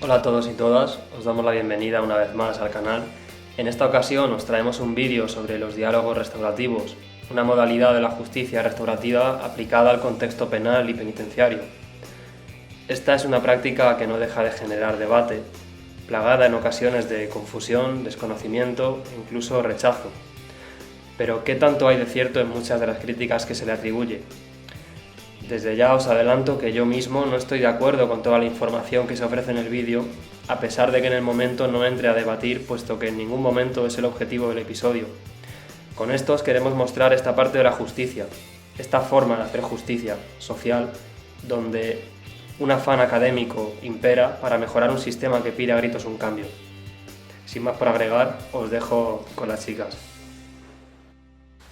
Hola a todos y todas, os damos la bienvenida una vez más al canal. En esta ocasión os traemos un vídeo sobre los diálogos restaurativos, una modalidad de la justicia restaurativa aplicada al contexto penal y penitenciario. Esta es una práctica que no deja de generar debate, plagada en ocasiones de confusión, desconocimiento e incluso rechazo. Pero ¿qué tanto hay de cierto en muchas de las críticas que se le atribuye? Desde ya os adelanto que yo mismo no estoy de acuerdo con toda la información que se ofrece en el vídeo, a pesar de que en el momento no entre a debatir, puesto que en ningún momento es el objetivo del episodio. Con esto os queremos mostrar esta parte de la justicia, esta forma de hacer justicia social, donde un afán académico impera para mejorar un sistema que pide a gritos un cambio. Sin más por agregar, os dejo con las chicas.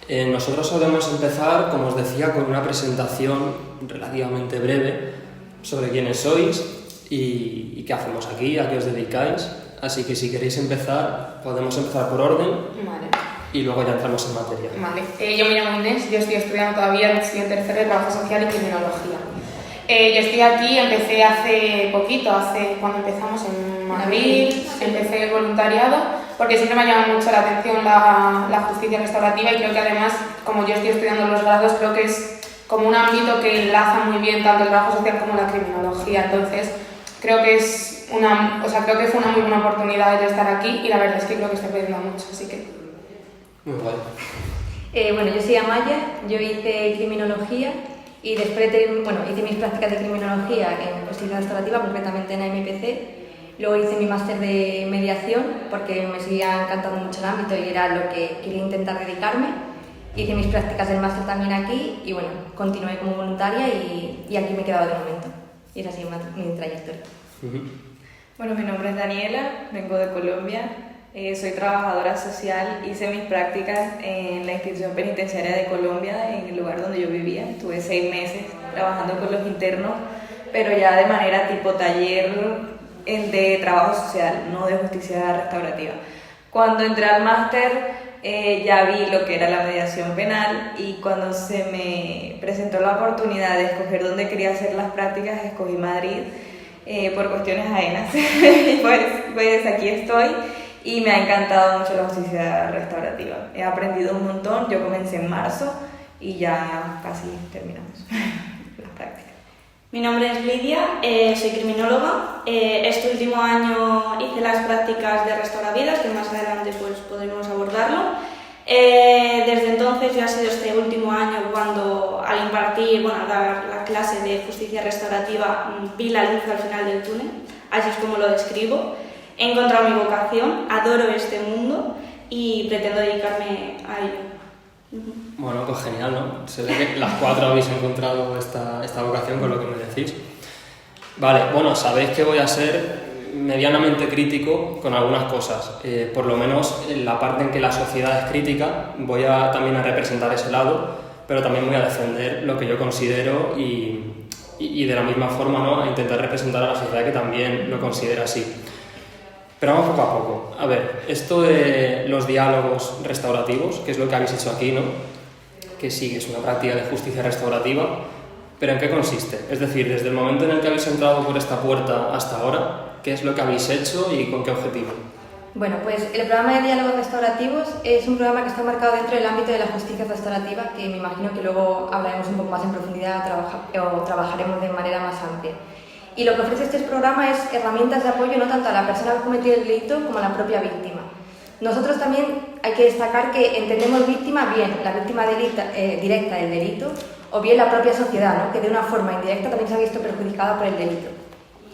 Nosotros solemos empezar, como os decía, con una presentación relativamente breve sobre quiénes sois y qué hacemos aquí, a qué os dedicáis. Así que si queréis empezar, podemos empezar por orden. Vale. Y luego ya entramos en materia. Vale. Yo me llamo Inés, yo estoy estudiando todavía, estoy en tercero de Trabajo Social y Criminología. Yo estoy aquí, empecé hace poquito, cuando empezamos en abril, empecé el voluntariado, porque siempre me ha llamado mucho la atención la justicia restaurativa y creo que además, como yo estoy estudiando los grados, creo que es como un ámbito que enlaza muy bien tanto el trabajo social como la criminología. Entonces, creo que fue una muy buena oportunidad el estar aquí y la verdad es que creo que estoy aprendiendo mucho, así que... Muy guay. Bueno, yo soy Amaya, yo hice criminología y después hice mis prácticas de criminología en justicia restaurativa, concretamente en AMPC. Luego hice mi máster de mediación porque me seguía encantando mucho el ámbito y era lo que quería intentar dedicarme. Hice mis prácticas del máster también aquí y bueno, continué como voluntaria y aquí me he quedado de momento. Y esa ha sido mi trayectoria. Bueno, mi nombre es Daniela, vengo de Colombia, soy trabajadora social, hice mis prácticas en la institución penitenciaria de Colombia, en el lugar donde yo vivía. Estuve 6 meses trabajando con los internos, pero ya de manera tipo taller de trabajo social, no de justicia restaurativa. Cuando entré al máster ya vi lo que era la mediación penal y cuando se me presentó la oportunidad de escoger dónde quería hacer las prácticas, escogí Madrid por cuestiones ajenas. Y pues aquí estoy y me ha encantado mucho la justicia restaurativa. He aprendido un montón, yo comencé en marzo y ya casi terminamos las prácticas. Mi nombre es Lidia, soy criminóloga. Este último año hice las prácticas de restauravidas, que más adelante pues podremos abordarlo. Desde entonces ya ha sido este último año cuando al impartir, al dar la clase de justicia restaurativa vi la luz al final del túnel, así es como lo describo. He encontrado mi vocación, adoro este mundo y pretendo dedicarme a ello. Bueno, pues genial, ¿no? Se ve que las 4 habéis encontrado esta vocación con lo que me decís. Vale, bueno, sabéis que voy a ser medianamente crítico con algunas cosas. Por lo menos en la parte en que la sociedad es crítica, voy también a representar ese lado, pero también voy a defender lo que yo considero y de la misma forma, ¿no?, a intentar representar a la sociedad que también lo considera así. Pero vamos poco a poco. A ver, esto de los diálogos restaurativos, que es lo que habéis hecho aquí, ¿no?, que sí, es una práctica de justicia restaurativa, pero ¿en qué consiste? Es decir, desde el momento en el que habéis entrado por esta puerta hasta ahora, ¿qué es lo que habéis hecho y con qué objetivo? Bueno, pues el programa de diálogos restaurativos es un programa que está marcado dentro del ámbito de la justicia restaurativa, que me imagino que luego hablaremos un poco más en profundidad o trabajaremos de manera más amplia. Y lo que ofrece este programa es herramientas de apoyo no tanto a la persona que ha cometido el delito como a la propia víctima. Nosotros también hay que destacar que entendemos víctima bien la víctima directa del delito o bien la propia sociedad, ¿no?, que de una forma indirecta también se ha visto perjudicada por el delito.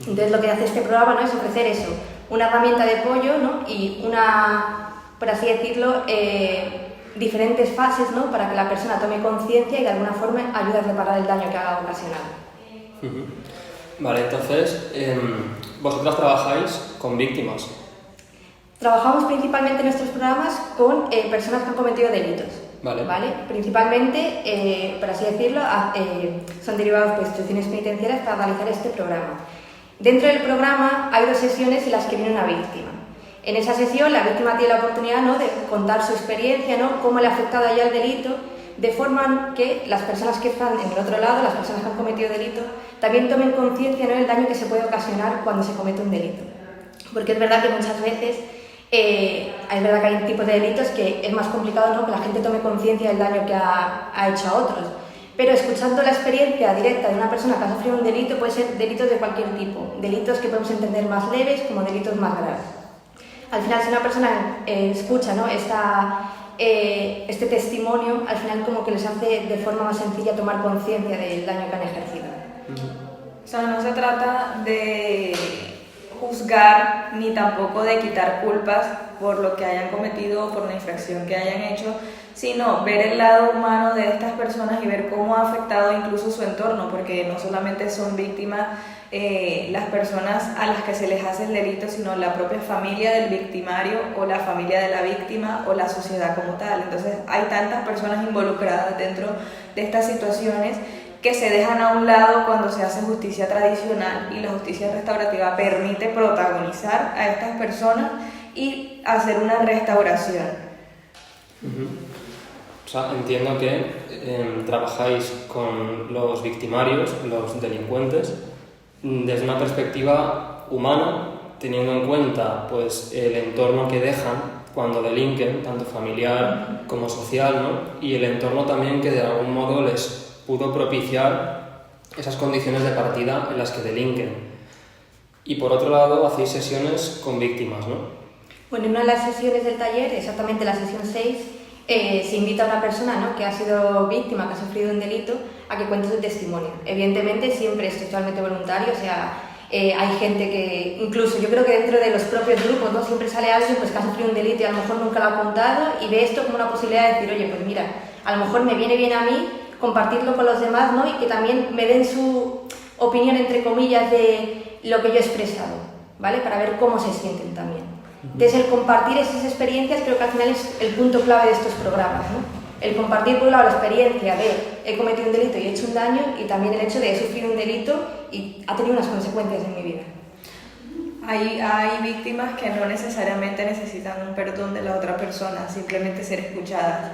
Entonces lo que hace este programa, ¿no?, es ofrecer eso, una herramienta de apoyo, ¿no?, y por así decirlo, diferentes fases, ¿no?, para que la persona tome conciencia y de alguna forma ayude a reparar el daño que ha ocasionado. Vale, entonces, vosotras trabajáis con víctimas. Trabajamos principalmente en nuestros programas con personas que han cometido delitos. Vale. Principalmente, por así decirlo, son derivados por instituciones penitenciarias para realizar este programa. Dentro del programa hay 2 sesiones en las que viene una víctima. En esa sesión la víctima tiene la oportunidad, ¿no?, de contar su experiencia, ¿no?, cómo le ha afectado a ella el delito, de forma que las personas que están en el otro lado, las personas que han cometido delito, también tomen conciencia, ¿no?, del daño que se puede ocasionar cuando se comete un delito. Porque es verdad que muchas veces es verdad que hay tipos de delitos que es más complicado, ¿no?, que la gente tome conciencia del daño que ha hecho a otros. Pero escuchando la experiencia directa de una persona que ha sufrido un delito, puede ser delitos de cualquier tipo, delitos que podemos entender más leves como delitos más graves. Al final, si una persona escucha, ¿no?, este testimonio, al final como que les hace de forma más sencilla tomar conciencia del daño que han ejercido. O sea, no se trata de juzgar ni tampoco de quitar culpas por lo que hayan cometido o por la infracción que hayan hecho, sino ver el lado humano de estas personas y ver cómo ha afectado incluso su entorno, porque no solamente son víctimas las personas a las que se les hace el delito, sino la propia familia del victimario o la familia de la víctima o la sociedad como tal. Entonces hay tantas personas involucradas dentro de estas situaciones que se dejan a un lado cuando se hace justicia tradicional, y la justicia restaurativa permite protagonizar a estas personas y hacer una restauración. O sea, entiendo que trabajáis con los victimarios, los delincuentes, desde una perspectiva humana, teniendo en cuenta pues el entorno que dejan cuando delinquen, tanto familiar como social, ¿no?, y el entorno también que de algún modo les pudo propiciar esas condiciones de partida en las que delinquen. Y por otro lado, hacéis sesiones con víctimas, ¿no? Bueno, en una de las sesiones del taller, exactamente la sesión 6, se invita a una persona, ¿no?, que ha sido víctima, que ha sufrido un delito, a que cuente su testimonio. Evidentemente siempre es totalmente voluntario, o sea, hay gente que, incluso yo creo que dentro de los propios grupos, ¿no?, siempre sale alguien pues, que ha sufrido un delito y a lo mejor nunca lo ha contado y ve esto como una posibilidad de decir, oye, pues mira, a lo mejor me viene bien a mí compartirlo con los demás, ¿no?, y que también me den su opinión, entre comillas, de lo que yo he expresado, ¿vale?, para ver cómo se sienten también. Entonces, el compartir esas experiencias creo que al final es el punto clave de estos programas, ¿no? El compartir, por un lado, la experiencia de he cometido un delito y he hecho un daño, y también el hecho de he sufrido un delito y ha tenido unas consecuencias en mi vida. Hay víctimas que no necesariamente necesitan un perdón de la otra persona, simplemente ser escuchadas,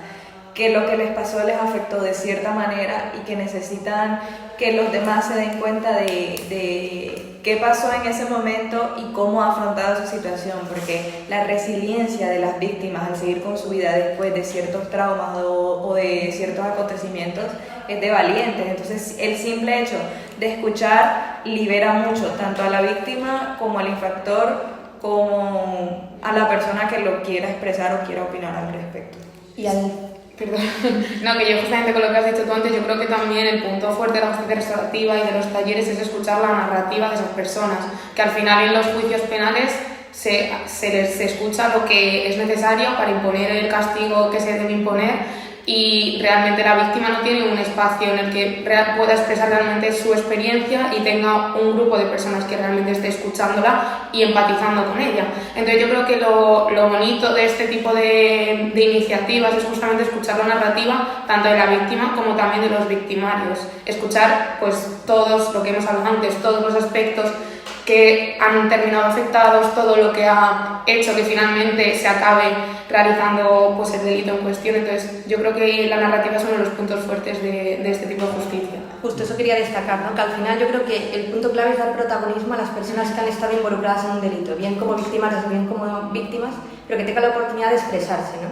que lo que les pasó les afectó de cierta manera y que necesitan que los demás se den cuenta de qué pasó en ese momento y cómo ha afrontado esa situación, porque la resiliencia de las víctimas al seguir con su vida después de ciertos traumas o de ciertos acontecimientos es de valientes. Entonces el simple hecho de escuchar libera mucho, tanto a la víctima como al infractor, como a la persona que lo quiera expresar o quiera opinar al respecto. Perdón. No, que yo justamente con lo que has dicho tú antes, yo creo que también el punto fuerte de la justicia restaurativa y de los talleres es escuchar la narrativa de esas personas, que al final en los juicios penales se les escucha lo que es necesario para imponer el castigo que se debe imponer, y realmente la víctima no tiene un espacio en el que pueda expresar realmente su experiencia y tenga un grupo de personas que realmente esté escuchándola y empatizando con ella. Entonces yo creo que lo bonito de este tipo de iniciativas es justamente escuchar la narrativa tanto de la víctima como también de los victimarios, escuchar pues todos, lo que hemos hablado antes, todos los aspectos que han terminado afectados, todo lo que ha hecho que finalmente se acabe realizando pues, el delito en cuestión. Entonces yo creo que la narrativa es uno de los puntos fuertes de este tipo de justicia. Justo eso quería destacar, ¿no?, que al final yo creo que el punto clave es dar protagonismo a las personas que han estado involucradas en un delito, bien como victimarios o bien como víctimas, pero que tengan la oportunidad de expresarse, ¿no?,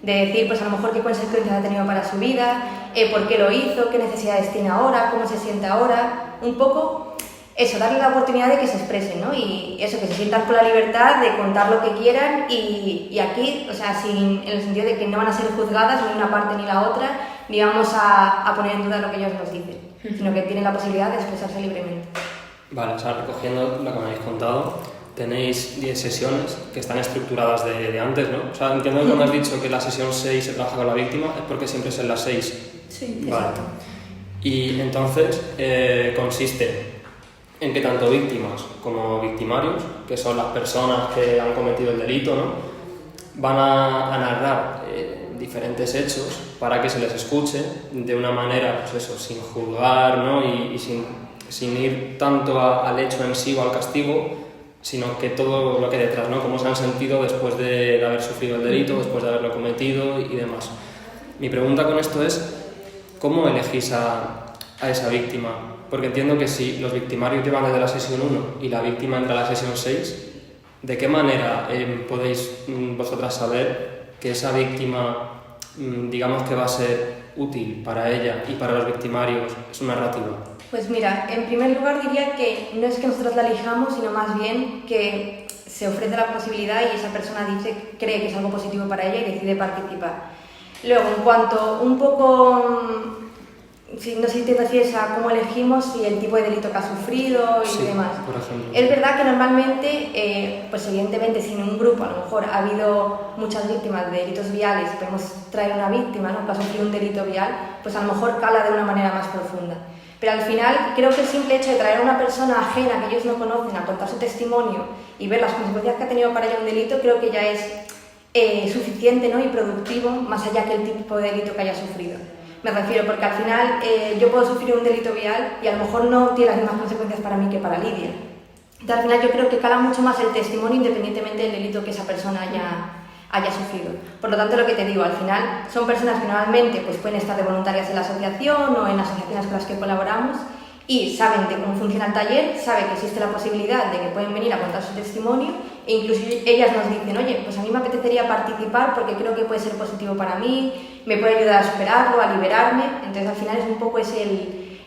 de decir pues a lo mejor qué consecuencias ha tenido para su vida, por qué lo hizo, qué necesidades tiene ahora, cómo se siente ahora, un poco eso, darle la oportunidad de que se expresen, ¿no?, y eso, que se sientan con la libertad de contar lo que quieran y aquí, o sea, en el sentido de que no van a ser juzgadas ni una parte ni la otra, ni vamos a poner en duda lo que ellos nos dicen, sino que tienen la posibilidad de expresarse libremente. Vale, o sea, recogiendo lo que me habéis contado, tenéis 10 sesiones que están estructuradas de antes, ¿no? O sea, entiendo que cuando has dicho que la sesión 6 se trabaja con la víctima es porque siempre es en las 6. Sí, vale. exacto. Y entonces consiste en que tanto víctimas como victimarios, que son las personas que han cometido el delito, ¿no?, van a narrar diferentes hechos para que se les escuche de una manera, pues eso, sin juzgar, ¿no?, y sin ir tanto al hecho en sí o al castigo, sino que todo lo que hay detrás, ¿no?, cómo se han sentido después de haber sufrido el delito, después de haberlo cometido y demás. Mi pregunta con esto es, ¿cómo elegís a esa víctima? Porque entiendo que si los victimarios llevan desde la sesión 1 y la víctima entra a la sesión 6, ¿de qué manera podéis vosotras saber que esa víctima, digamos que va a ser útil para ella y para los victimarios, su narrativa? Pues mira, en primer lugar diría que no es que nosotros la elijamos, sino más bien que se ofrece la posibilidad y esa persona cree que es algo positivo para ella y decide participar. Luego, en cuanto un poco, no sé si te refieres a cómo elegimos y el tipo de delito que ha sufrido y sí, demás. Por ejemplo. Es verdad que normalmente, pues evidentemente si en un grupo a lo mejor ha habido muchas víctimas de delitos viales, podemos traer una víctima, ¿no?, que ha sufrido un delito vial, pues a lo mejor cala de una manera más profunda. Pero al final creo que el simple hecho de traer a una persona ajena que ellos no conocen a contar su testimonio y ver las consecuencias que ha tenido para ella un delito, creo que ya es suficiente, ¿no?, y productivo, más allá que el tipo de delito que haya sufrido. Me refiero porque al final yo puedo sufrir un delito vial y a lo mejor no tiene las mismas consecuencias para mí que para Lidia. Entonces, al final yo creo que cala mucho más el testimonio independientemente del delito que esa persona haya sufrido. Por lo tanto, lo que te digo, al final son personas que normalmente pues, pueden estar de voluntarias en la asociación o en asociaciones con las que colaboramos y saben de cómo funciona el taller, saben que existe la posibilidad de que pueden venir a contar su testimonio e incluso ellas nos dicen, oye, pues a mí me apetecería participar porque creo que puede ser positivo para mí, me puede ayudar a superarlo, a liberarme. Entonces, al final es un poco ese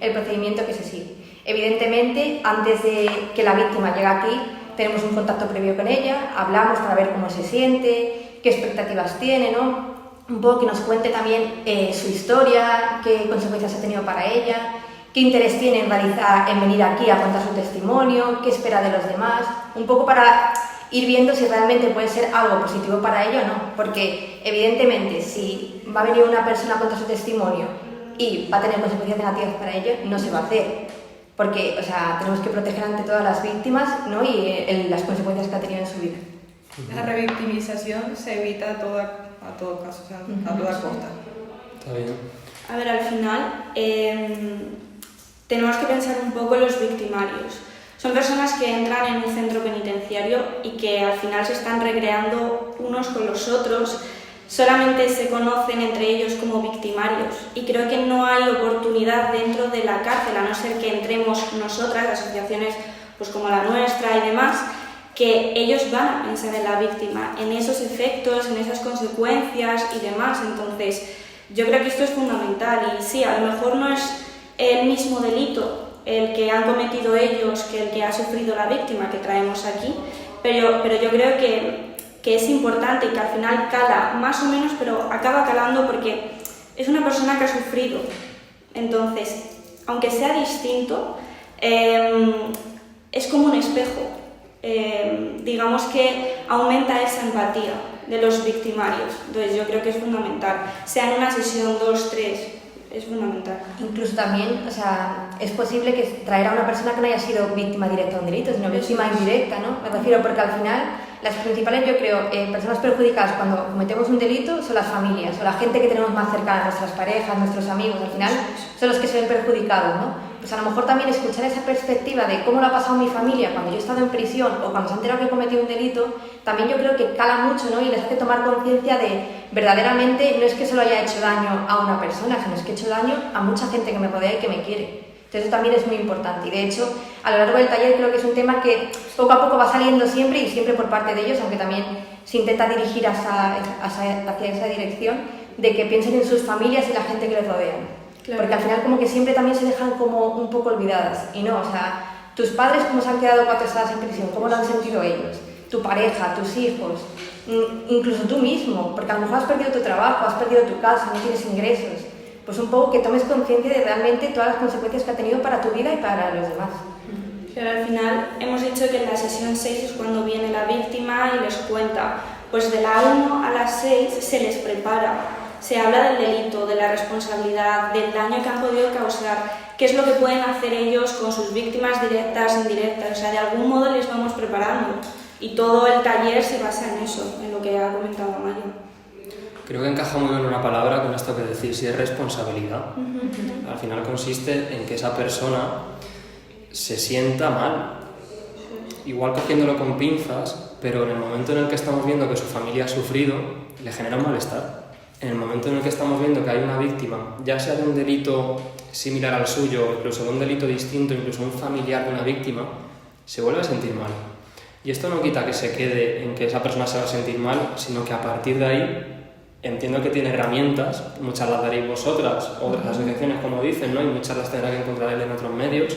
el procedimiento que se sigue. Evidentemente, antes de que la víctima llegue aquí, tenemos un contacto previo con ella, hablamos para ver cómo se siente, qué expectativas tiene, ¿no? Un poco que nos cuente también su historia, qué consecuencias ha tenido para ella, qué interés tiene en venir aquí a contar su testimonio, qué espera de los demás, un poco para ir viendo si realmente puede ser algo positivo para ella o no, porque evidentemente si va a venir una persona a contar su testimonio y va a tener consecuencias negativas para ella, no se va a hacer, porque, o sea, tenemos que proteger ante todas las víctimas, ¿no?, y las consecuencias que ha tenido en su vida. La revictimización se evita a todo caso, o sea, a toda costa. Está bien. A ver, al final tenemos que pensar un poco en los victimarios. Son personas que entran en un centro penitenciario y que al final se están recreando unos con los otros, solamente se conocen entre ellos como victimarios y creo que no hay oportunidad dentro de la cárcel, a no ser que entremos nosotras, asociaciones pues como la nuestra y demás, que ellos van a pensar en la víctima, en esos efectos, en esas consecuencias y demás. Entonces, yo creo que esto es fundamental y sí, a lo mejor no es el mismo delito el que han cometido ellos que el que ha sufrido la víctima que traemos aquí, pero yo creo que es importante y que al final cala más o menos, pero acaba calando porque es una persona que ha sufrido. Entonces, aunque sea distinto, es como un espejo. Digamos que aumenta esa empatía de los victimarios. Entonces yo creo que es fundamental, sea en una sesión 2, 3, es fundamental. Incluso también, o sea, es posible que traer a una persona que no haya sido víctima directa de un delito, sino víctima indirecta, ¿no? Me refiero porque al final las principales, yo creo, personas perjudicadas cuando cometemos un delito son las familias o la gente que tenemos más cercana, nuestras parejas, nuestros amigos, al final son los que se ven perjudicados, ¿no? Pues a lo mejor también escuchar esa perspectiva de cómo lo ha pasado mi familia cuando yo he estado en prisión o cuando se han enterado que he cometido un delito, también yo creo que cala mucho, ¿no? Y les hace tomar conciencia de verdaderamente no es que solo haya hecho daño a una persona, sino es que he hecho daño a mucha gente que me rodea y que me quiere. Entonces eso también es muy importante y de hecho a lo largo del taller creo que es un tema que poco a poco va saliendo siempre y siempre por parte de ellos, aunque también se intenta dirigir hacia esa dirección de que piensen en sus familias y la gente que les rodea. Claro. Porque al final como que siempre también se dejan como un poco olvidadas y no, o sea, tus padres cómo se han quedado cuando estabas en prisión, cómo lo han sentido ellos, tu pareja, tus hijos, incluso tú mismo, porque a lo mejor has perdido tu trabajo, has perdido tu casa, no tienes ingresos, pues un poco que tomes conciencia de realmente todas las consecuencias que ha tenido para tu vida y para los demás. Pero al final hemos dicho que en la sesión 6 es cuando viene la víctima y les cuenta, pues de la 1 a la 6 se les prepara. Se habla del delito, de la responsabilidad, del daño que han podido causar, qué es lo que pueden hacer ellos con sus víctimas directas, indirectas, o sea, de algún modo les vamos preparando y todo el taller se basa en eso, en lo que ha comentado Mayo. Creo que encaja muy bien una palabra con esto que decís, y es responsabilidad. Al final consiste en que esa persona se sienta mal, igual cogiéndolo con pinzas, pero en el momento en el que estamos viendo que su familia ha sufrido, le genera un malestar. en el momento en el que estamos viendo que hay una víctima, ya sea de un delito similar al suyo, incluso de un delito distinto, incluso un familiar de una víctima, se vuelve a sentir mal. Y esto no quita que se quede en que esa persona se va a sentir mal, sino que a partir de ahí entiendo que tiene herramientas, muchas las daréis vosotras, otras asociaciones como dicen, ¿no? Y muchas las tendrá que encontrar él en otros medios,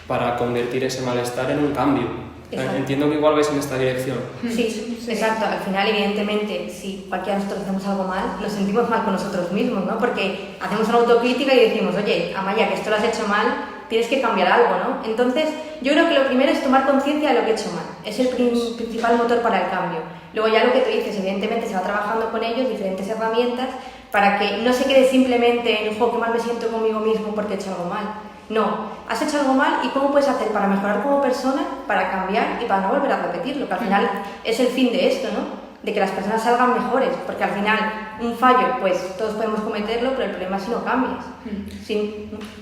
para convertir ese malestar en un cambio. Entiendo que igual vais en esta dirección. Sí, exacto. Al final, evidentemente, si cualquiera de nosotros hacemos algo mal, nos sentimos mal con nosotros mismos, ¿no? Porque hacemos una autocrítica y decimos, oye, Amaya, que esto lo has hecho mal, tienes que cambiar algo, ¿no? Entonces, yo creo que lo primero es tomar conciencia de lo que he hecho mal. Es el principal motor para el cambio. Luego ya lo que tú dices, evidentemente se va trabajando con ellos, diferentes herramientas, para que no se quede simplemente en, qué mal me siento conmigo mismo porque he hecho algo mal. No, has hecho algo mal y cómo puedes hacer para mejorar como persona, para cambiar y para no volver a repetirlo, que al final es el fin de esto, ¿no? De que las personas salgan mejores, porque al final un fallo, pues todos podemos cometerlo, pero el problema es si no cambias.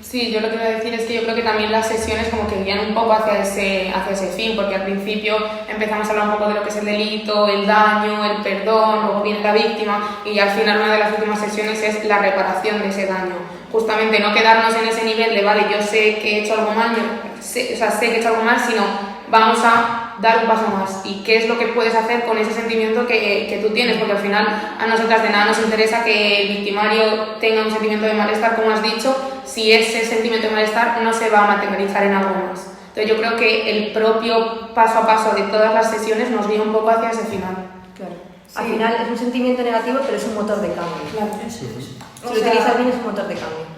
Sí, yo lo que voy a decir es que yo creo que también las sesiones como que guían un poco hacia ese fin, porque al principio empezamos a hablar un poco de lo que es el delito, el daño, el perdón, luego viene la víctima y al final una de las últimas sesiones es la reparación de ese daño. Justamente no quedarnos en ese nivel de, vale, yo sé que he hecho algo mal, sé que he hecho algo mal, sino vamos a dar un paso más. ¿Y qué es lo que puedes hacer con ese sentimiento que tú tienes? Porque al final a nosotras de nada nos interesa que el victimario tenga un sentimiento de malestar, como has dicho, si ese sentimiento de malestar no se va a materializar en algo más. Entonces yo creo que el propio paso a paso de todas las sesiones nos guía un poco hacia ese final. Claro. Sí. Al final es un sentimiento negativo, pero es un motor de cambio. Claro. Si lo utilizas bien es un motor de cambio.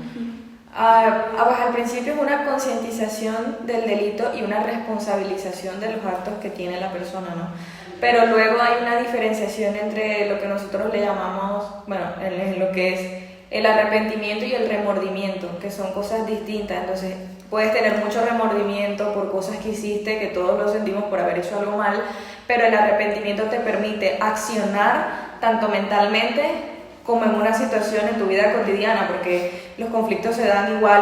Al principio es una concientización del delito y una responsabilización de los actos que tiene la persona, ¿no? Pero luego hay una diferenciación entre lo que nosotros le llamamos, bueno, en lo que es el arrepentimiento y el remordimiento, que son cosas distintas. Entonces puedes tener mucho remordimiento por cosas que hiciste, que todos lo sentimos por haber hecho algo mal, pero el arrepentimiento te permite accionar tanto mentalmente como en una situación en tu vida cotidiana, porque los conflictos se dan igual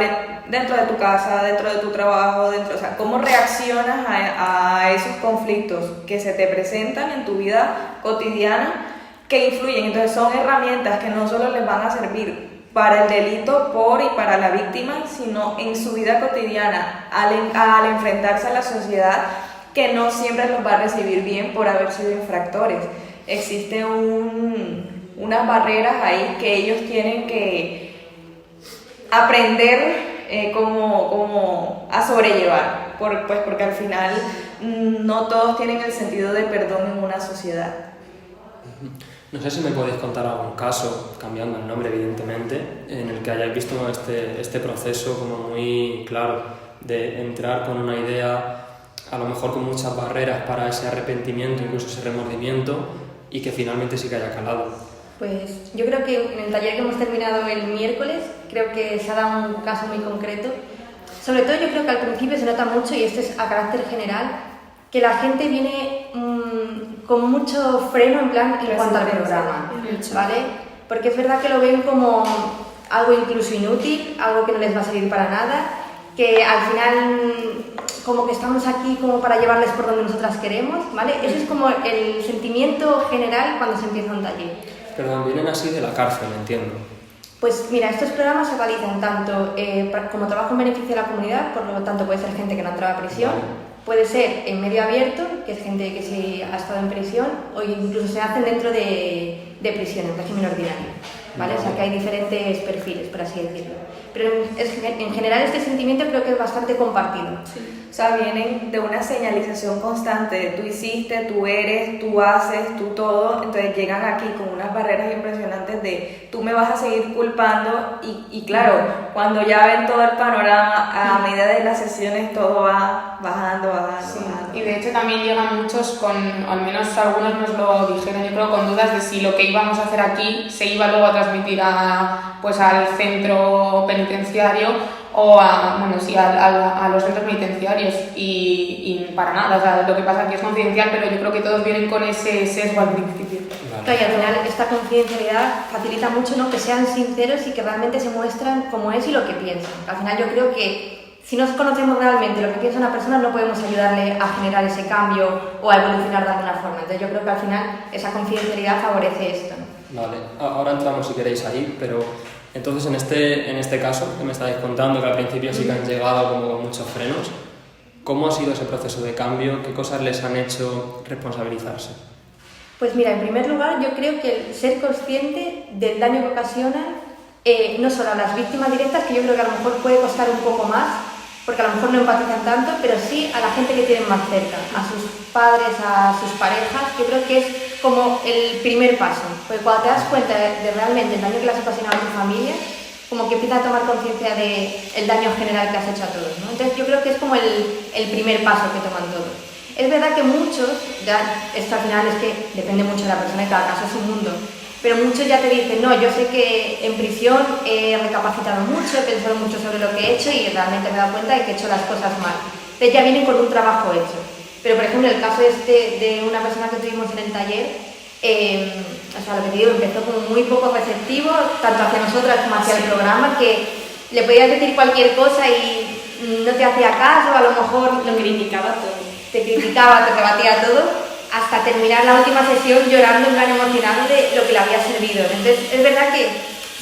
dentro de tu casa, dentro de tu trabajo, o sea, cómo reaccionas a esos conflictos que se te presentan en tu vida cotidiana, que influyen. Entonces son herramientas que no solo les van a servir para el delito y para la víctima, sino en su vida cotidiana, al enfrentarse a la sociedad, que no siempre los va a recibir bien por haber sido infractores. Existe unas barreras ahí que ellos tienen que aprender cómo a sobrellevar, porque al final no todos tienen el sentido de perdón en una sociedad. No sé si me podéis contar algún caso, cambiando el nombre evidentemente, en el que hayáis visto este proceso como muy claro de entrar con una idea, a lo mejor con muchas barreras para ese arrepentimiento, incluso ese remordimiento, y que finalmente sí que haya calado. Pues yo creo que en el taller que hemos terminado el miércoles, creo que se ha dado un caso muy concreto. Sobre todo yo creo que al principio se nota mucho, y esto es a carácter general, que la gente viene con mucho freno en cuanto al programa, ¿vale? Porque es verdad que lo ven como algo incluso inútil, algo que no les va a servir para nada, que al final como que estamos aquí como para llevarles por donde nosotras queremos, ¿vale? Ese es como el sentimiento general cuando se empieza un taller. Perdón, vienen así de la cárcel, entiendo. Pues mira, estos programas se realizan tanto como trabajo en beneficio de la comunidad, por lo tanto puede ser gente que no ha entrado a prisión, puede ser en medio abierto, que es gente que sí ha estado en prisión, o incluso se hacen dentro de prisión, en régimen ordinario, ¿vale? O sea que hay diferentes perfiles, por así decirlo. Pero en general este sentimiento creo que es bastante compartido. Sí. O sea, vienen de una señalización constante de tú hiciste, tú eres, tú haces, tú todo. Entonces llegan aquí con unas barreras impresionantes de tú me vas a seguir culpando y claro, cuando ya ven todo el panorama, a medida de las sesiones todo va bajando. Sí. Y de hecho también llegan muchos con, al menos algunos nos lo dijeron, yo creo, con dudas de si lo que íbamos a hacer aquí se iba luego a transmitir al centro penitenciario o a los centros penitenciarios y para nada, o sea, lo que pasa aquí es confidencial, pero yo creo que todos vienen con ese sesgo al principio. Claro, y al final esta confidencialidad facilita mucho, ¿no?, que sean sinceros y que realmente se muestran cómo es y lo que piensan. Al final yo creo que si no conocemos realmente lo que piensa una persona no podemos ayudarle a generar ese cambio o a evolucionar de alguna forma. Entonces yo creo que al final esa confidencialidad favorece esto, ¿no? Vale, ahora entramos si queréis ahí, pero entonces en este caso que me estáis contando, que al principio sí que han llegado como con muchos frenos, ¿cómo ha sido ese proceso de cambio? ¿Qué cosas les han hecho responsabilizarse? Pues mira, en primer lugar, yo creo que el ser consciente del daño que ocasiona, no solo a las víctimas directas, que yo creo que a lo mejor puede costar un poco más, porque a lo mejor no empatizan tanto, pero sí a la gente que tienen más cerca, a sus padres, a sus parejas. Yo creo que es como el primer paso, porque cuando te das cuenta de realmente el daño que le has ocasionado a tu familia, como que empiezas a tomar conciencia del daño general que has hecho a todos, ¿no? Entonces yo creo que es como el primer paso que toman todos. Es verdad que muchos, ya esto al final es que depende mucho de la persona y cada caso es un mundo, pero muchos ya te dicen, no, yo sé que en prisión he recapacitado mucho, he pensado mucho sobre lo que he hecho y realmente me he dado cuenta de que he hecho las cosas mal. Entonces ya vienen con un trabajo hecho. Pero por ejemplo, el caso de una persona que tuvimos en el taller, o sea, lo que te digo, empezó como muy poco receptivo, tanto hacia nosotras como hacia el programa, que le podías decir cualquier cosa y no te hacía caso, a lo mejor Lo criticaba todo. te criticaba, te rebatía todo, hasta terminar la última sesión llorando en plan emocionado de lo que le había servido. Entonces, es verdad que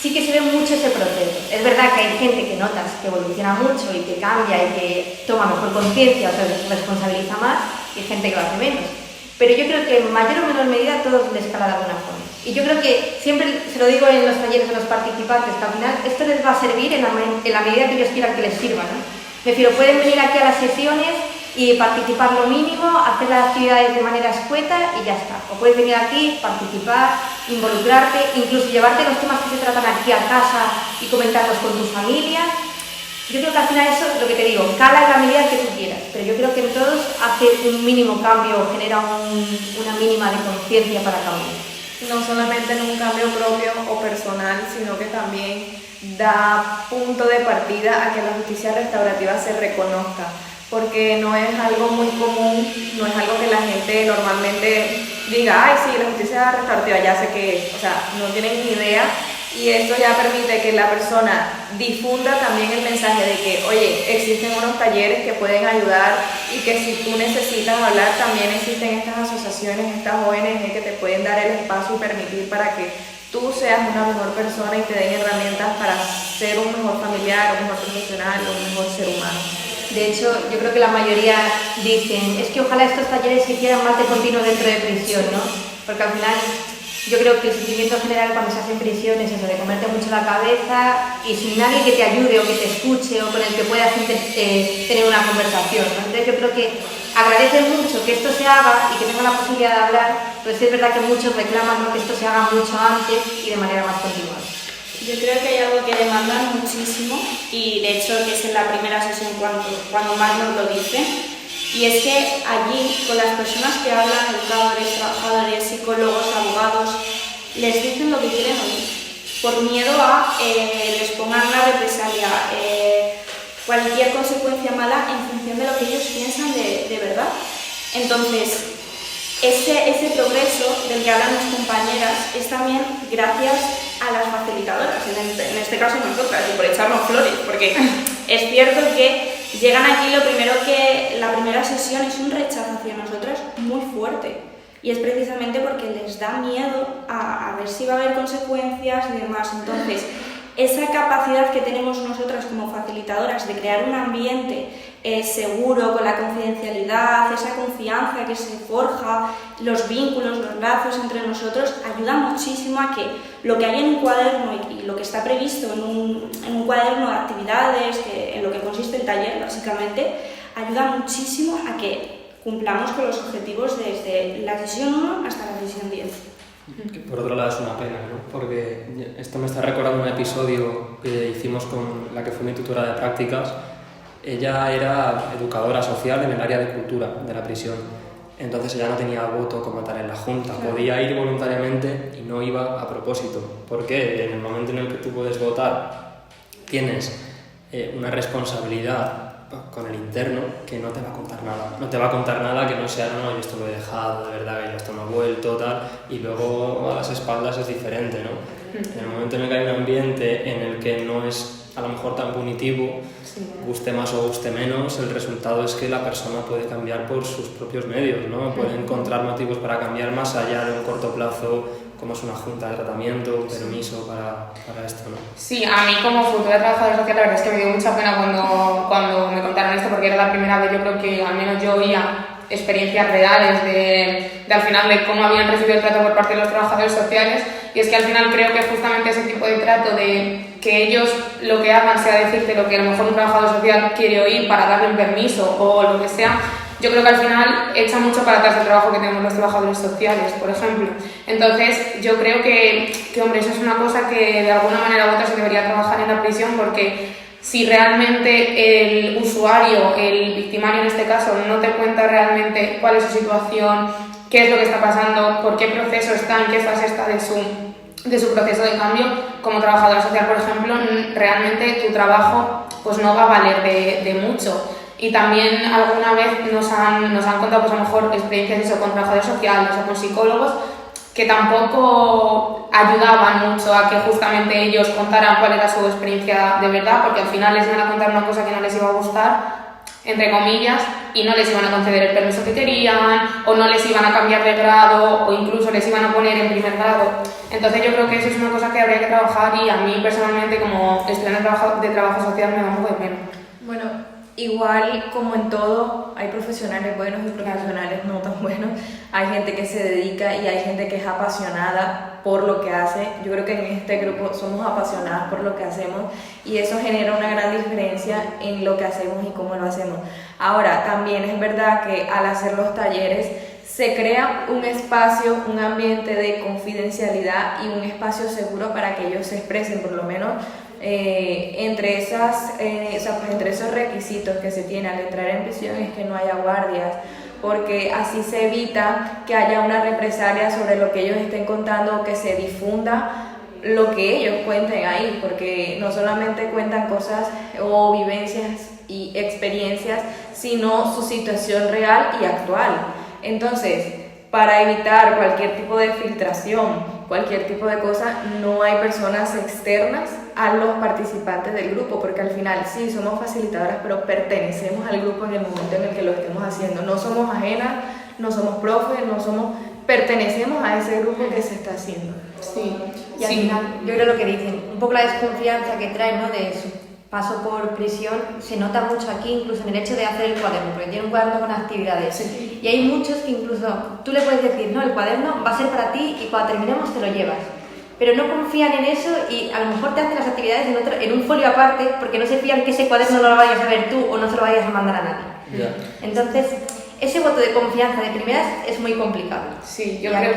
sí que se ve mucho ese proceso. Es verdad que hay gente que notas que evoluciona mucho y que cambia y que toma mejor conciencia, o sea, se responsabiliza más, y hay gente que lo hace menos. Pero yo creo que en mayor o menor medida todos les cala de alguna forma. Y yo creo que siempre se lo digo en los talleres a los participantes, que al final esto les va a servir en la medida que ellos quieran que les sirva, ¿no? Me refiero, pueden venir aquí a las sesiones y participar lo mínimo, hacer las actividades de manera escueta y ya está. O puedes venir aquí, participar, involucrarte, incluso llevarte los temas que se tratan aquí a casa y comentarlos con tu familia. Yo creo que al final eso, lo que te digo, cala en la medida que tú quieras, pero yo creo que en todos hace un mínimo cambio, genera una mínima de conciencia para cambiar. No solamente en un cambio propio o personal, sino que también da punto de partida a que la justicia restaurativa se reconozca, porque no es algo muy común, no es algo que la gente normalmente diga, ay sí, la justicia restaurativa ya sé qué es, o sea, no tienen ni idea, y esto ya permite que la persona difunda también el mensaje de que, oye, existen unos talleres que pueden ayudar y que si tú necesitas hablar, también existen estas asociaciones, estas ONG que te pueden dar el espacio y permitir para que tú seas una mejor persona y te den herramientas para ser un mejor familiar, un mejor profesional, un mejor ser humano. De hecho, yo creo que la mayoría dicen, es que ojalá estos talleres se hicieran más de continuo dentro de prisión, ¿no? Porque al final yo creo que el sufrimiento general cuando se hace en prisión es eso, de comerte mucho la cabeza y sin nadie que te ayude o que te escuche o con el que puedas tener una conversación, ¿no? Entonces yo creo que agradecen mucho que esto se haga y que tengan la posibilidad de hablar, pero sí es verdad que muchos reclaman, ¿no?, que esto se haga mucho antes y de manera más continuada. Yo creo que hay algo que demandan muchísimo y de hecho que es en la primera sesión cuando más nos lo dicen, y es que allí con las personas que hablan, educadores, trabajadores, psicólogos, abogados, les dicen lo que quieren oír por miedo a les pongan una represalia, cualquier consecuencia mala en función de lo que ellos piensan de verdad. Entonces, ese progreso del que hablan mis compañeras es también gracias a las facilitadoras, en este caso nosotras, y por echarnos flores, porque es cierto que llegan aquí, la primera sesión es un rechazo hacia nosotras muy fuerte, y es precisamente porque les da miedo a ver si va a haber consecuencias y demás. Entonces, esa capacidad que tenemos nosotras como facilitadoras de crear un ambiente seguro, con la confidencialidad, esa confianza que se forja, los vínculos, los lazos entre nosotros, ayuda muchísimo a que lo que hay en un cuaderno y lo que está previsto en un cuaderno de actividades, en lo que consiste el taller básicamente, ayuda muchísimo a que cumplamos con los objetivos desde la sesión 1 hasta la sesión 10. Que por otro lado es una pena, ¿no? Porque esto me está recordando un episodio que hicimos con la que fue mi tutora de prácticas. Ella era educadora social en el área de cultura de la prisión, entonces ella no tenía voto como tal en la junta, podía ir voluntariamente y no iba a propósito, porque en el momento en el que tú puedes votar tienes una responsabilidad con el interno que no te va a contar nada. No te va a contar nada que no sea, no, yo esto lo he dejado, de verdad, que yo esto no he vuelto, tal, y luego a las espaldas es diferente, ¿no? En el momento en el que hay un ambiente en el que no es a lo mejor tan punitivo, guste más o guste menos, el resultado es que la persona puede cambiar por sus propios medios, ¿no? Puede encontrar motivos para cambiar más allá de un corto plazo cómo es una junta de tratamiento, permiso para esto, ¿no? Sí, a mí como futura trabajadora social la verdad es que me dio mucha pena cuando me contaron esto, porque era la primera vez, yo creo que al menos yo oía experiencias reales de al final de cómo habían recibido el trato por parte de los trabajadores sociales, y es que al final creo que justamente ese tipo de trato de que ellos lo que hagan sea decirte lo que a lo mejor un trabajador social quiere oír para darle un permiso o lo que sea, yo creo que al final echa mucho para atrás el trabajo que tenemos los trabajadores sociales, por ejemplo. Entonces yo creo que hombre, eso es una cosa que de alguna manera u otra se debería trabajar en la prisión, porque si realmente el usuario, el victimario en este caso, no te cuenta realmente cuál es su situación, qué es lo que está pasando, por qué proceso está, en qué fase está de su proceso de cambio, como trabajadora social, por ejemplo, realmente tu trabajo pues no va a valer de mucho. Y también alguna vez nos han contado pues a lo mejor experiencias eso, con trabajadores sociales o con psicólogos que tampoco ayudaban mucho a que justamente ellos contaran cuál era su experiencia de verdad, porque al final les iban a contar una cosa que no les iba a gustar, entre comillas, y no les iban a conceder el permiso que querían, o no les iban a cambiar de grado, o incluso les iban a poner en primer grado. Entonces yo creo que eso es una cosa que habría que trabajar, y a mí personalmente como estudiante de trabajo social me da un poco de pena. Bueno, igual como en todo, hay profesionales buenos y profesionales no tan buenos. Hay gente que se dedica y hay gente que es apasionada por lo que hace. Yo creo que en este grupo somos apasionadas por lo que hacemos y eso genera una gran diferencia en lo que hacemos y cómo lo hacemos. Ahora, también es verdad que al hacer los talleres se crea un espacio, un ambiente de confidencialidad y un espacio seguro para que ellos se expresen, por lo menos entre esos requisitos que se tienen al entrar en prisión es que no haya guardias, porque así se evita que haya una represalia sobre lo que ellos estén contando o que se difunda lo que ellos cuenten ahí, porque no solamente cuentan cosas o vivencias y experiencias, sino su situación real y actual. Entonces, para evitar cualquier tipo de filtración, cualquier tipo de cosa, no hay personas externas a los participantes del grupo, porque al final sí somos facilitadoras, pero pertenecemos al grupo en el momento en el que lo estemos haciendo. No somos ajenas, no somos profes, pertenecemos a ese grupo que se está haciendo. Sí, y al final, yo creo lo que dicen, un poco la desconfianza que traen, ¿no?, de su paso por prisión, se nota mucho aquí, incluso en el hecho de hacer el cuaderno, porque tiene un cuaderno con actividades. Sí. Y hay muchos que incluso tú le puedes decir, no, el cuaderno va a ser para ti y cuando terminemos te lo llevas. Pero no confían en eso y a lo mejor te hacen las actividades en un folio aparte porque no se fían que ese cuaderno no lo vayas a ver tú o no se lo vayas a mandar a nadie. Yeah. Entonces, ese voto de confianza de primeras es muy complicado. Sí, yo creo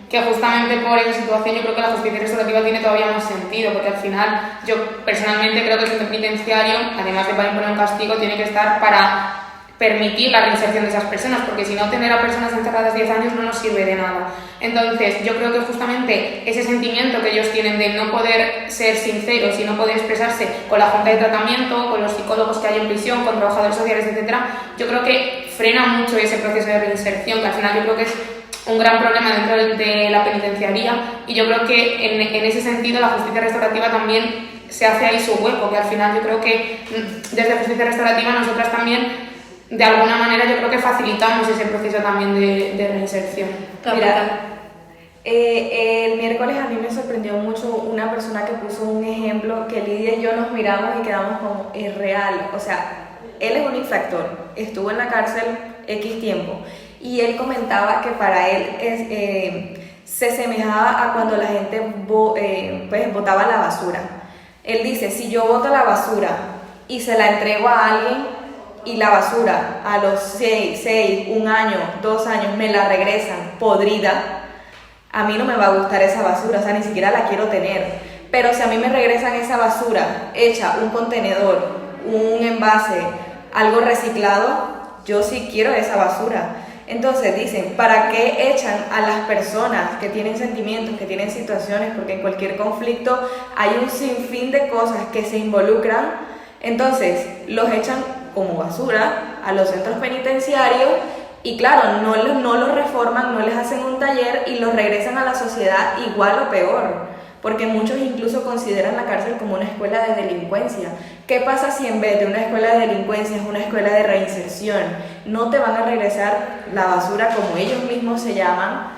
que justamente por esa situación yo creo que la justicia restaurativa tiene todavía más sentido, porque al final yo personalmente creo que el centro penitenciario, además de para imponer un castigo, tiene que estar para permitir la reinserción de esas personas, porque si no, tener a personas encerradas 10 años no nos sirve de nada. Entonces, yo creo que justamente ese sentimiento que ellos tienen de no poder ser sinceros y no poder expresarse con la junta de tratamiento, con los psicólogos que hay en prisión, con trabajadores sociales, etc., yo creo que frena mucho ese proceso de reinserción, que al final yo creo que es un gran problema dentro de la penitenciaría, y yo creo que en ese sentido la justicia restaurativa también se hace ahí su hueco, que al final yo creo que desde justicia restaurativa nosotras también de alguna manera yo creo que facilitamos ese proceso también de reinserción. Mira, el miércoles a mí me sorprendió mucho una persona que puso un ejemplo que Lidia y yo nos miramos y quedamos como, es real. O sea, él es un infractor, estuvo en la cárcel X tiempo y él comentaba que para él se semejaba a cuando la gente botaba la basura. Él dice, si yo boto la basura y se la entrego a alguien, y la basura a los 6, 1 año, 2 años me la regresan podrida, a mí no me va a gustar esa basura, o sea, ni siquiera la quiero tener. Pero si a mí me regresan esa basura hecha un contenedor, un envase, algo reciclado, yo sí quiero esa basura. Entonces dicen, ¿para qué echan a las personas que tienen sentimientos, que tienen situaciones? Porque en cualquier conflicto hay un sinfín de cosas que se involucran. Entonces los echan como basura a los centros penitenciarios y claro, no los reforman, no les hacen un taller y los regresan a la sociedad igual o peor, porque muchos incluso consideran la cárcel como una escuela de delincuencia. ¿Qué pasa si en vez de una escuela de delincuencia es una escuela de reinserción? No te van a regresar la basura como ellos mismos se llaman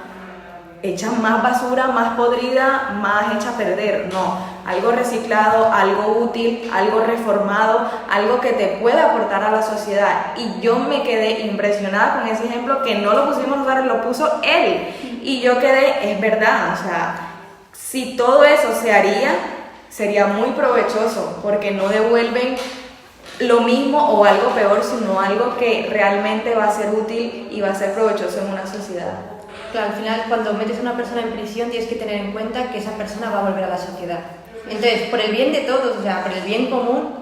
echan más basura, más podrida, más hecha a perder. No, algo reciclado, algo útil, algo reformado, algo que te pueda aportar a la sociedad. Y yo me quedé impresionada con ese ejemplo, que no lo pusimos nosotros, lo puso él. Y yo quedé, es verdad, o sea, si todo eso se haría, sería muy provechoso, porque no devuelven lo mismo o algo peor, sino algo que realmente va a ser útil y va a ser provechoso en una sociedad. Claro, al final cuando metes a una persona en prisión tienes que tener en cuenta que esa persona va a volver a la sociedad. Entonces, por el bien de todos, o sea, por el bien común,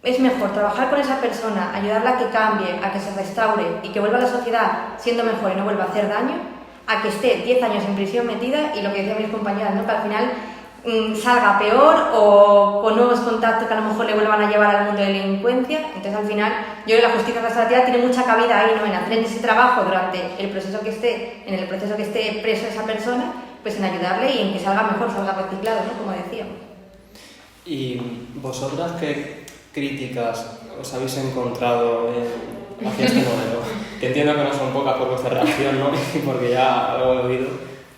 es mejor trabajar con esa persona, ayudarla a que cambie, a que se restaure y que vuelva a la sociedad siendo mejor y no vuelva a hacer daño, a que esté 10 años en prisión metida y lo que decían mis compañeras, ¿no? Que al final salga peor o con nuevos contactos que a lo mejor le vuelvan a llevar al mundo de la delincuencia. Entonces al final yo creo que la justicia restaurativa tiene mucha cabida ahí, ¿no? En hacer ese trabajo durante el proceso que esté, en el proceso que esté preso esa persona, pues en ayudarle y en que salga mejor, salga reciclado, ¿no? Como decíamos. ¿Y vosotras qué críticas os habéis encontrado hacia este modelo? Que entiendo que no son pocas por vuestra reacción, ¿no? Porque ya algo he oído.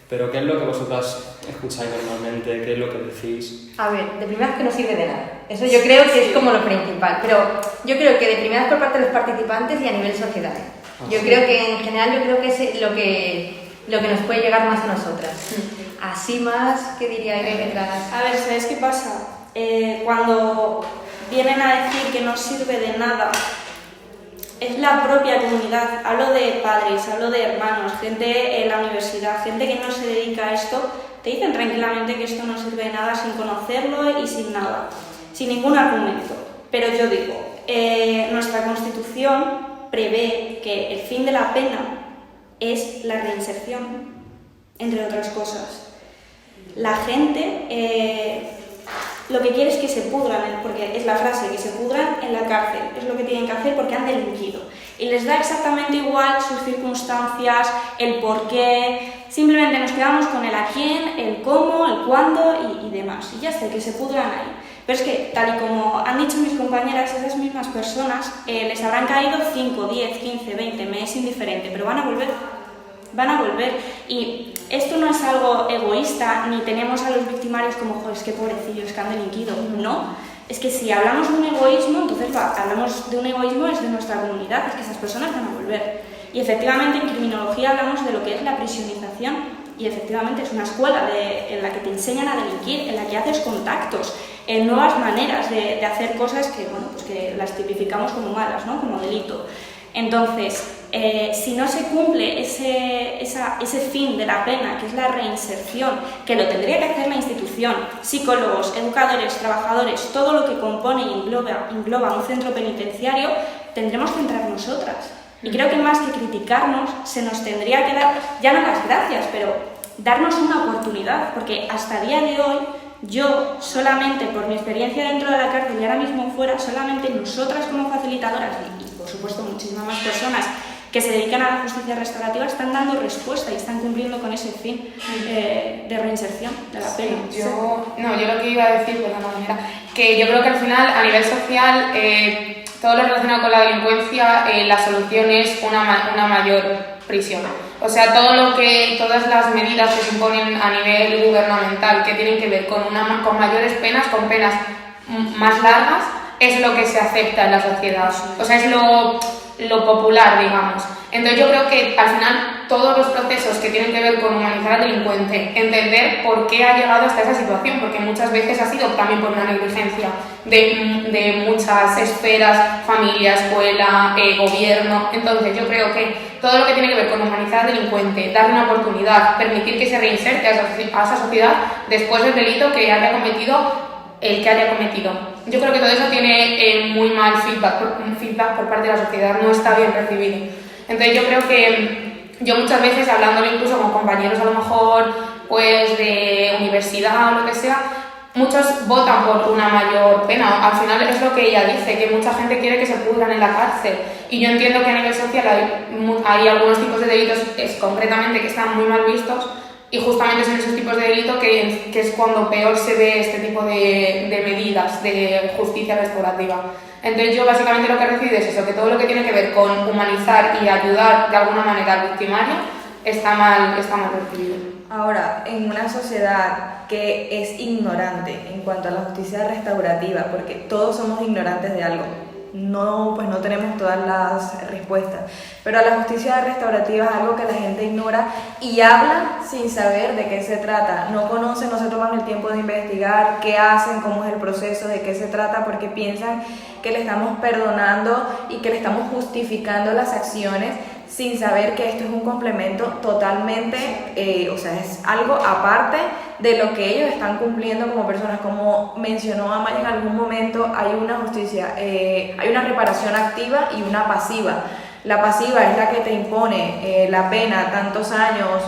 Pero ¿qué es lo que vosotras escucháis normalmente? ¿Qué es lo que decís? A ver, de primeras que no sirve de nada. Eso yo creo que es como lo principal. Pero yo creo que de primeras por parte de los participantes y a nivel sociedad. Yo creo que en general yo creo que es lo que nos puede llegar más a nosotras. Así más, ¿qué diríais? A ver, ¿sabes qué pasa? Cuando vienen a decir que no sirve de nada, es la propia comunidad. Hablo de padres, hablo de hermanos, gente en la universidad, gente que no se dedica a esto, te dicen tranquilamente que esto no sirve de nada sin conocerlo y sin nada, sin ningún argumento. Pero yo digo, nuestra Constitución prevé que el fin de la pena es la reinserción, entre otras cosas. La gente lo que quiere es que se pudran, porque es la frase, que se pudran en la cárcel, es lo que tienen que hacer porque han delinquido. Y les da exactamente igual sus circunstancias, el por qué, simplemente nos quedamos con el a quién, el cómo, el cuándo y demás. Y ya está, que se pudran ahí. Pero es que, tal y como han dicho mis compañeras, esas mismas personas les habrán caído 5, 10, 15, 20, me es indiferente, pero van a volver. Van a volver. Y esto no es algo egoísta, ni tenemos a los victimarios como, joder, es que pobrecillos que han delinquido. No, es que si hablamos de un egoísmo, entonces hablamos de un egoísmo desde nuestra comunidad, es que esas personas van a volver. Y efectivamente en criminología hablamos de lo que es la prisionización, y efectivamente es una escuela en la que te enseñan a delinquir, en la que haces contactos, en nuevas maneras de hacer cosas que, bueno, pues que las tipificamos como malas, ¿no? Como delito. Entonces, si no se cumple ese fin de la pena, que es la reinserción, que lo tendría que hacer la institución, psicólogos, educadores, trabajadores, todo lo que compone y engloba un centro penitenciario, tendremos que entrar nosotras. Y creo que más que criticarnos, se nos tendría que dar, ya no las gracias, pero darnos una oportunidad, porque hasta el día de hoy, yo solamente por mi experiencia dentro de la cárcel y ahora mismo fuera, solamente nosotras como facilitadoras y por supuesto muchísimas más personas que se dedican a la justicia restaurativa están dando respuesta y están cumpliendo con ese fin de reinserción de la pena. Yo lo que iba a decir, era que yo creo que al final a nivel social todo lo relacionado con la delincuencia, la solución es una mayor prisión. O sea, todas las medidas que se imponen a nivel gubernamental que tienen que ver con mayores penas, con penas más largas, es lo que se acepta en la sociedad. O sea, es lo popular, digamos. Entonces yo creo que al final todos los procesos que tienen que ver con humanizar al delincuente, entender por qué ha llegado hasta esa situación, porque muchas veces ha sido también por una negligencia de muchas esferas, familia, escuela, gobierno. Entonces yo creo que todo lo que tiene que ver con humanizar al delincuente, darle una oportunidad, permitir que se reinserte a esa sociedad después del delito que haya cometido el que haya cometido. Yo creo que todo eso tiene muy mal feedback por parte de la sociedad, no está bien recibido. Entonces yo creo que yo muchas veces, hablándolo incluso con compañeros a lo mejor pues de universidad o lo que sea, muchos votan por una mayor pena. Al final es lo que ella dice, que mucha gente quiere que se pudran en la cárcel. Y yo entiendo que a nivel social hay algunos tipos de delitos concretamente que están muy mal vistos, y justamente son esos tipos de delito que es cuando peor se ve este tipo de medidas de justicia restaurativa. Entonces yo básicamente lo que he recibido es eso, que todo lo que tiene que ver con humanizar y ayudar de alguna manera al victimario, está mal recibido. Ahora, en una sociedad que es ignorante en cuanto a la justicia restaurativa, porque todos somos ignorantes de algo, no tenemos todas las respuestas, pero la justicia restaurativa es algo que la gente ignora y habla sin saber de qué se trata, no conocen, no se toman el tiempo de investigar qué hacen, cómo es el proceso, de qué se trata, porque piensan que le estamos perdonando y que le estamos justificando las acciones sin saber que esto es un complemento totalmente, es algo aparte de lo que ellos están cumpliendo como personas. Como mencionó Amaya en algún momento, hay una justicia, hay una reparación activa y una pasiva. La pasiva es la que te impone la pena, tantos años,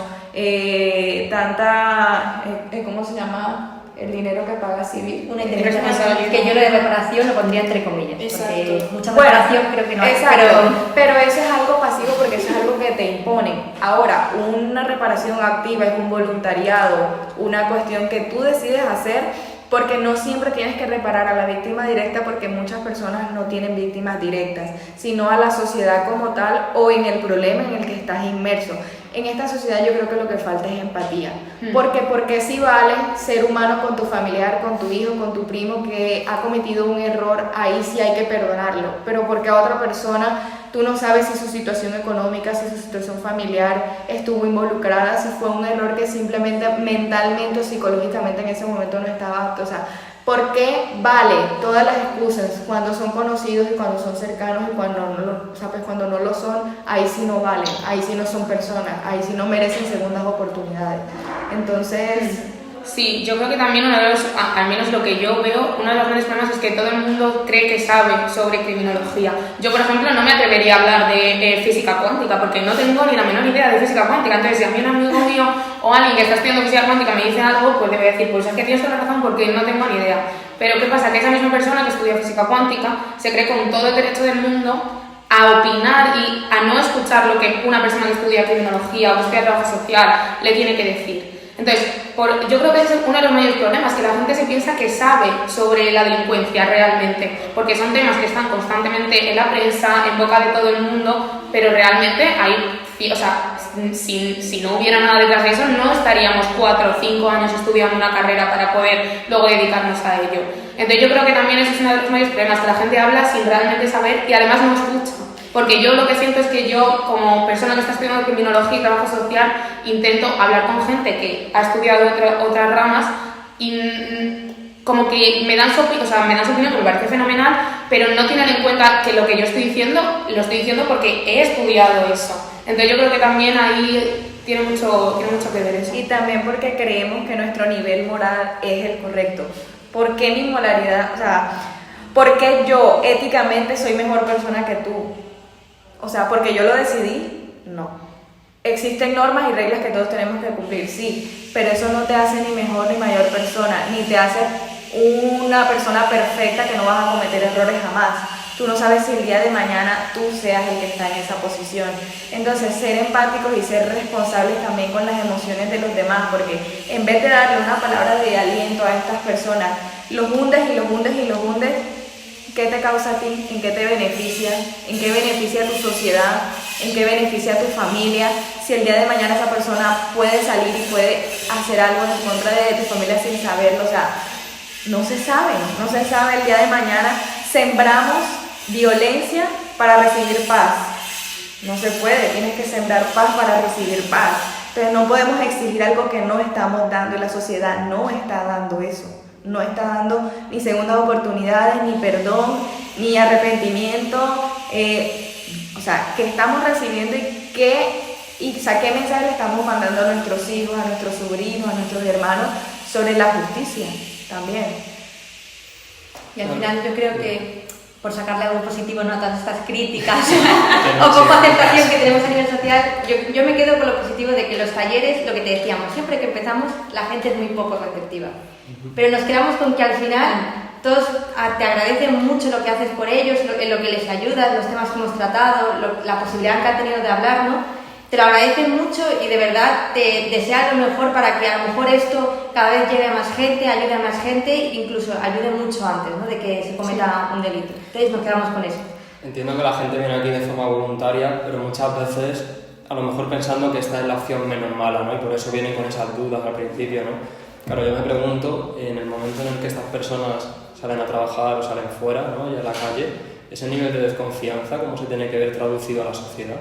¿cómo se llama? El dinero que paga civil. Una indemnización, que yo lo de reparación lo pondría entre comillas. Exacto. Porque mucha reparación creo que no. Exacto, pero eso es algo pasivo porque eso es algo que te imponen. Ahora, una reparación activa es un voluntariado, una cuestión que tú decides hacer, porque no siempre tienes que reparar a la víctima directa, porque muchas personas no tienen víctimas directas, sino a la sociedad como tal o en el problema en el que estás inmerso. En esta sociedad yo creo que lo que falta es empatía, porque si vale ser humano con tu familiar, con tu hijo, con tu primo que ha cometido un error, ahí sí hay que perdonarlo, pero porque a otra persona tú no sabes si su situación económica, si su situación familiar estuvo involucrada, si fue un error que simplemente mentalmente o psicológicamente en ese momento no estaba apto. O sea, ¿por qué vale todas las excusas cuando son conocidos y cuando son cercanos y cuando cuando no lo son? Ahí sí no valen, ahí sí no son personas, ahí sí no merecen segundas oportunidades. Entonces... Sí, yo creo que también al menos lo que yo veo, uno de los grandes problemas es que todo el mundo cree que sabe sobre criminología. Yo, por ejemplo, no me atrevería a hablar de física cuántica porque no tengo ni la menor idea de física cuántica. Entonces, si a mí un amigo mío o alguien que está estudiando física cuántica me dice algo, pues debe decir, pues es que tienes toda la razón porque no tengo ni idea. Pero ¿qué pasa? Que esa misma persona que estudia física cuántica se cree con todo el derecho del mundo a opinar y a no escuchar lo que una persona que estudia criminología o que estudia trabajo social le tiene que decir. Entonces, yo creo que ese es uno de los mayores problemas, que la gente se piensa que sabe sobre la delincuencia realmente, porque son temas que están constantemente en la prensa, en boca de todo el mundo, pero realmente si no hubiera nada detrás de eso, no estaríamos 4 o 5 años estudiando una carrera para poder luego dedicarnos a ello. Entonces yo creo que también ese es uno de los mayores problemas, que la gente habla sin realmente saber y además no escucha. Porque yo lo que siento es que yo, como persona que está estudiando criminología y trabajo social, intento hablar con gente que ha estudiado otras ramas y como que me dan su opinión, que me parece fenomenal, pero no tienen en cuenta que lo que yo estoy diciendo, lo estoy diciendo porque he estudiado eso. Entonces yo creo que también ahí tiene mucho que ver eso. Y también porque creemos que nuestro nivel moral es el correcto. ¿Por qué mi moralidad? O sea, ¿por qué yo éticamente soy mejor persona que tú? O sea, ¿porque yo lo decidí? No. Existen normas y reglas que todos tenemos que cumplir, sí, pero eso no te hace ni mejor ni mayor persona, ni te hace una persona perfecta que no vas a cometer errores jamás. Tú no sabes si el día de mañana tú seas el que está en esa posición. Entonces, ser empáticos y ser responsables también con las emociones de los demás, porque en vez de darle una palabra de aliento a estas personas, los hundes y los hundes y los hundes. ¿Qué te causa a ti? ¿En qué te beneficia? ¿En qué beneficia a tu sociedad? ¿En qué beneficia a tu familia? Si el día de mañana esa persona puede salir y puede hacer algo en contra de tu familia sin saberlo, o sea, no se sabe el día de mañana. Sembramos violencia para recibir paz. No se puede, tienes que sembrar paz para recibir paz. Entonces no podemos exigir algo que no estamos dando y la sociedad no está dando eso. No está dando ni segundas oportunidades, ni perdón, ni arrepentimiento. ¿Qué estamos recibiendo y qué mensaje le estamos mandando a nuestros hijos, a nuestros sobrinos, a nuestros hermanos sobre la justicia también? Y al final yo creo que, por sacarle algo positivo a todas estas críticas o poca aceptación que tenemos a nivel social, yo me quedo con lo positivo de que los talleres, lo que te decíamos, siempre que empezamos la gente es muy poco receptiva. Pero nos quedamos con que al final todos te agradecen mucho lo que haces por ellos, lo que les ayudas, los temas que hemos tratado, la posibilidad que han tenido de hablar, ¿no? Te lo agradecen mucho y de verdad te desean lo mejor para que a lo mejor esto cada vez llegue a más gente, ayude a más gente e incluso ayude mucho antes, ¿no?, de que se cometa un delito. Entonces nos quedamos con eso. Entiendo que la gente viene aquí de forma voluntaria, pero muchas veces a lo mejor pensando que esta es la opción menos mala, ¿no? Y por eso vienen con esas dudas al principio, ¿no? Claro, yo me pregunto, en el momento en el que estas personas salen a trabajar o salen fuera, ¿no? Y a la calle, ese nivel de desconfianza, ¿cómo se tiene que ver traducido a la sociedad?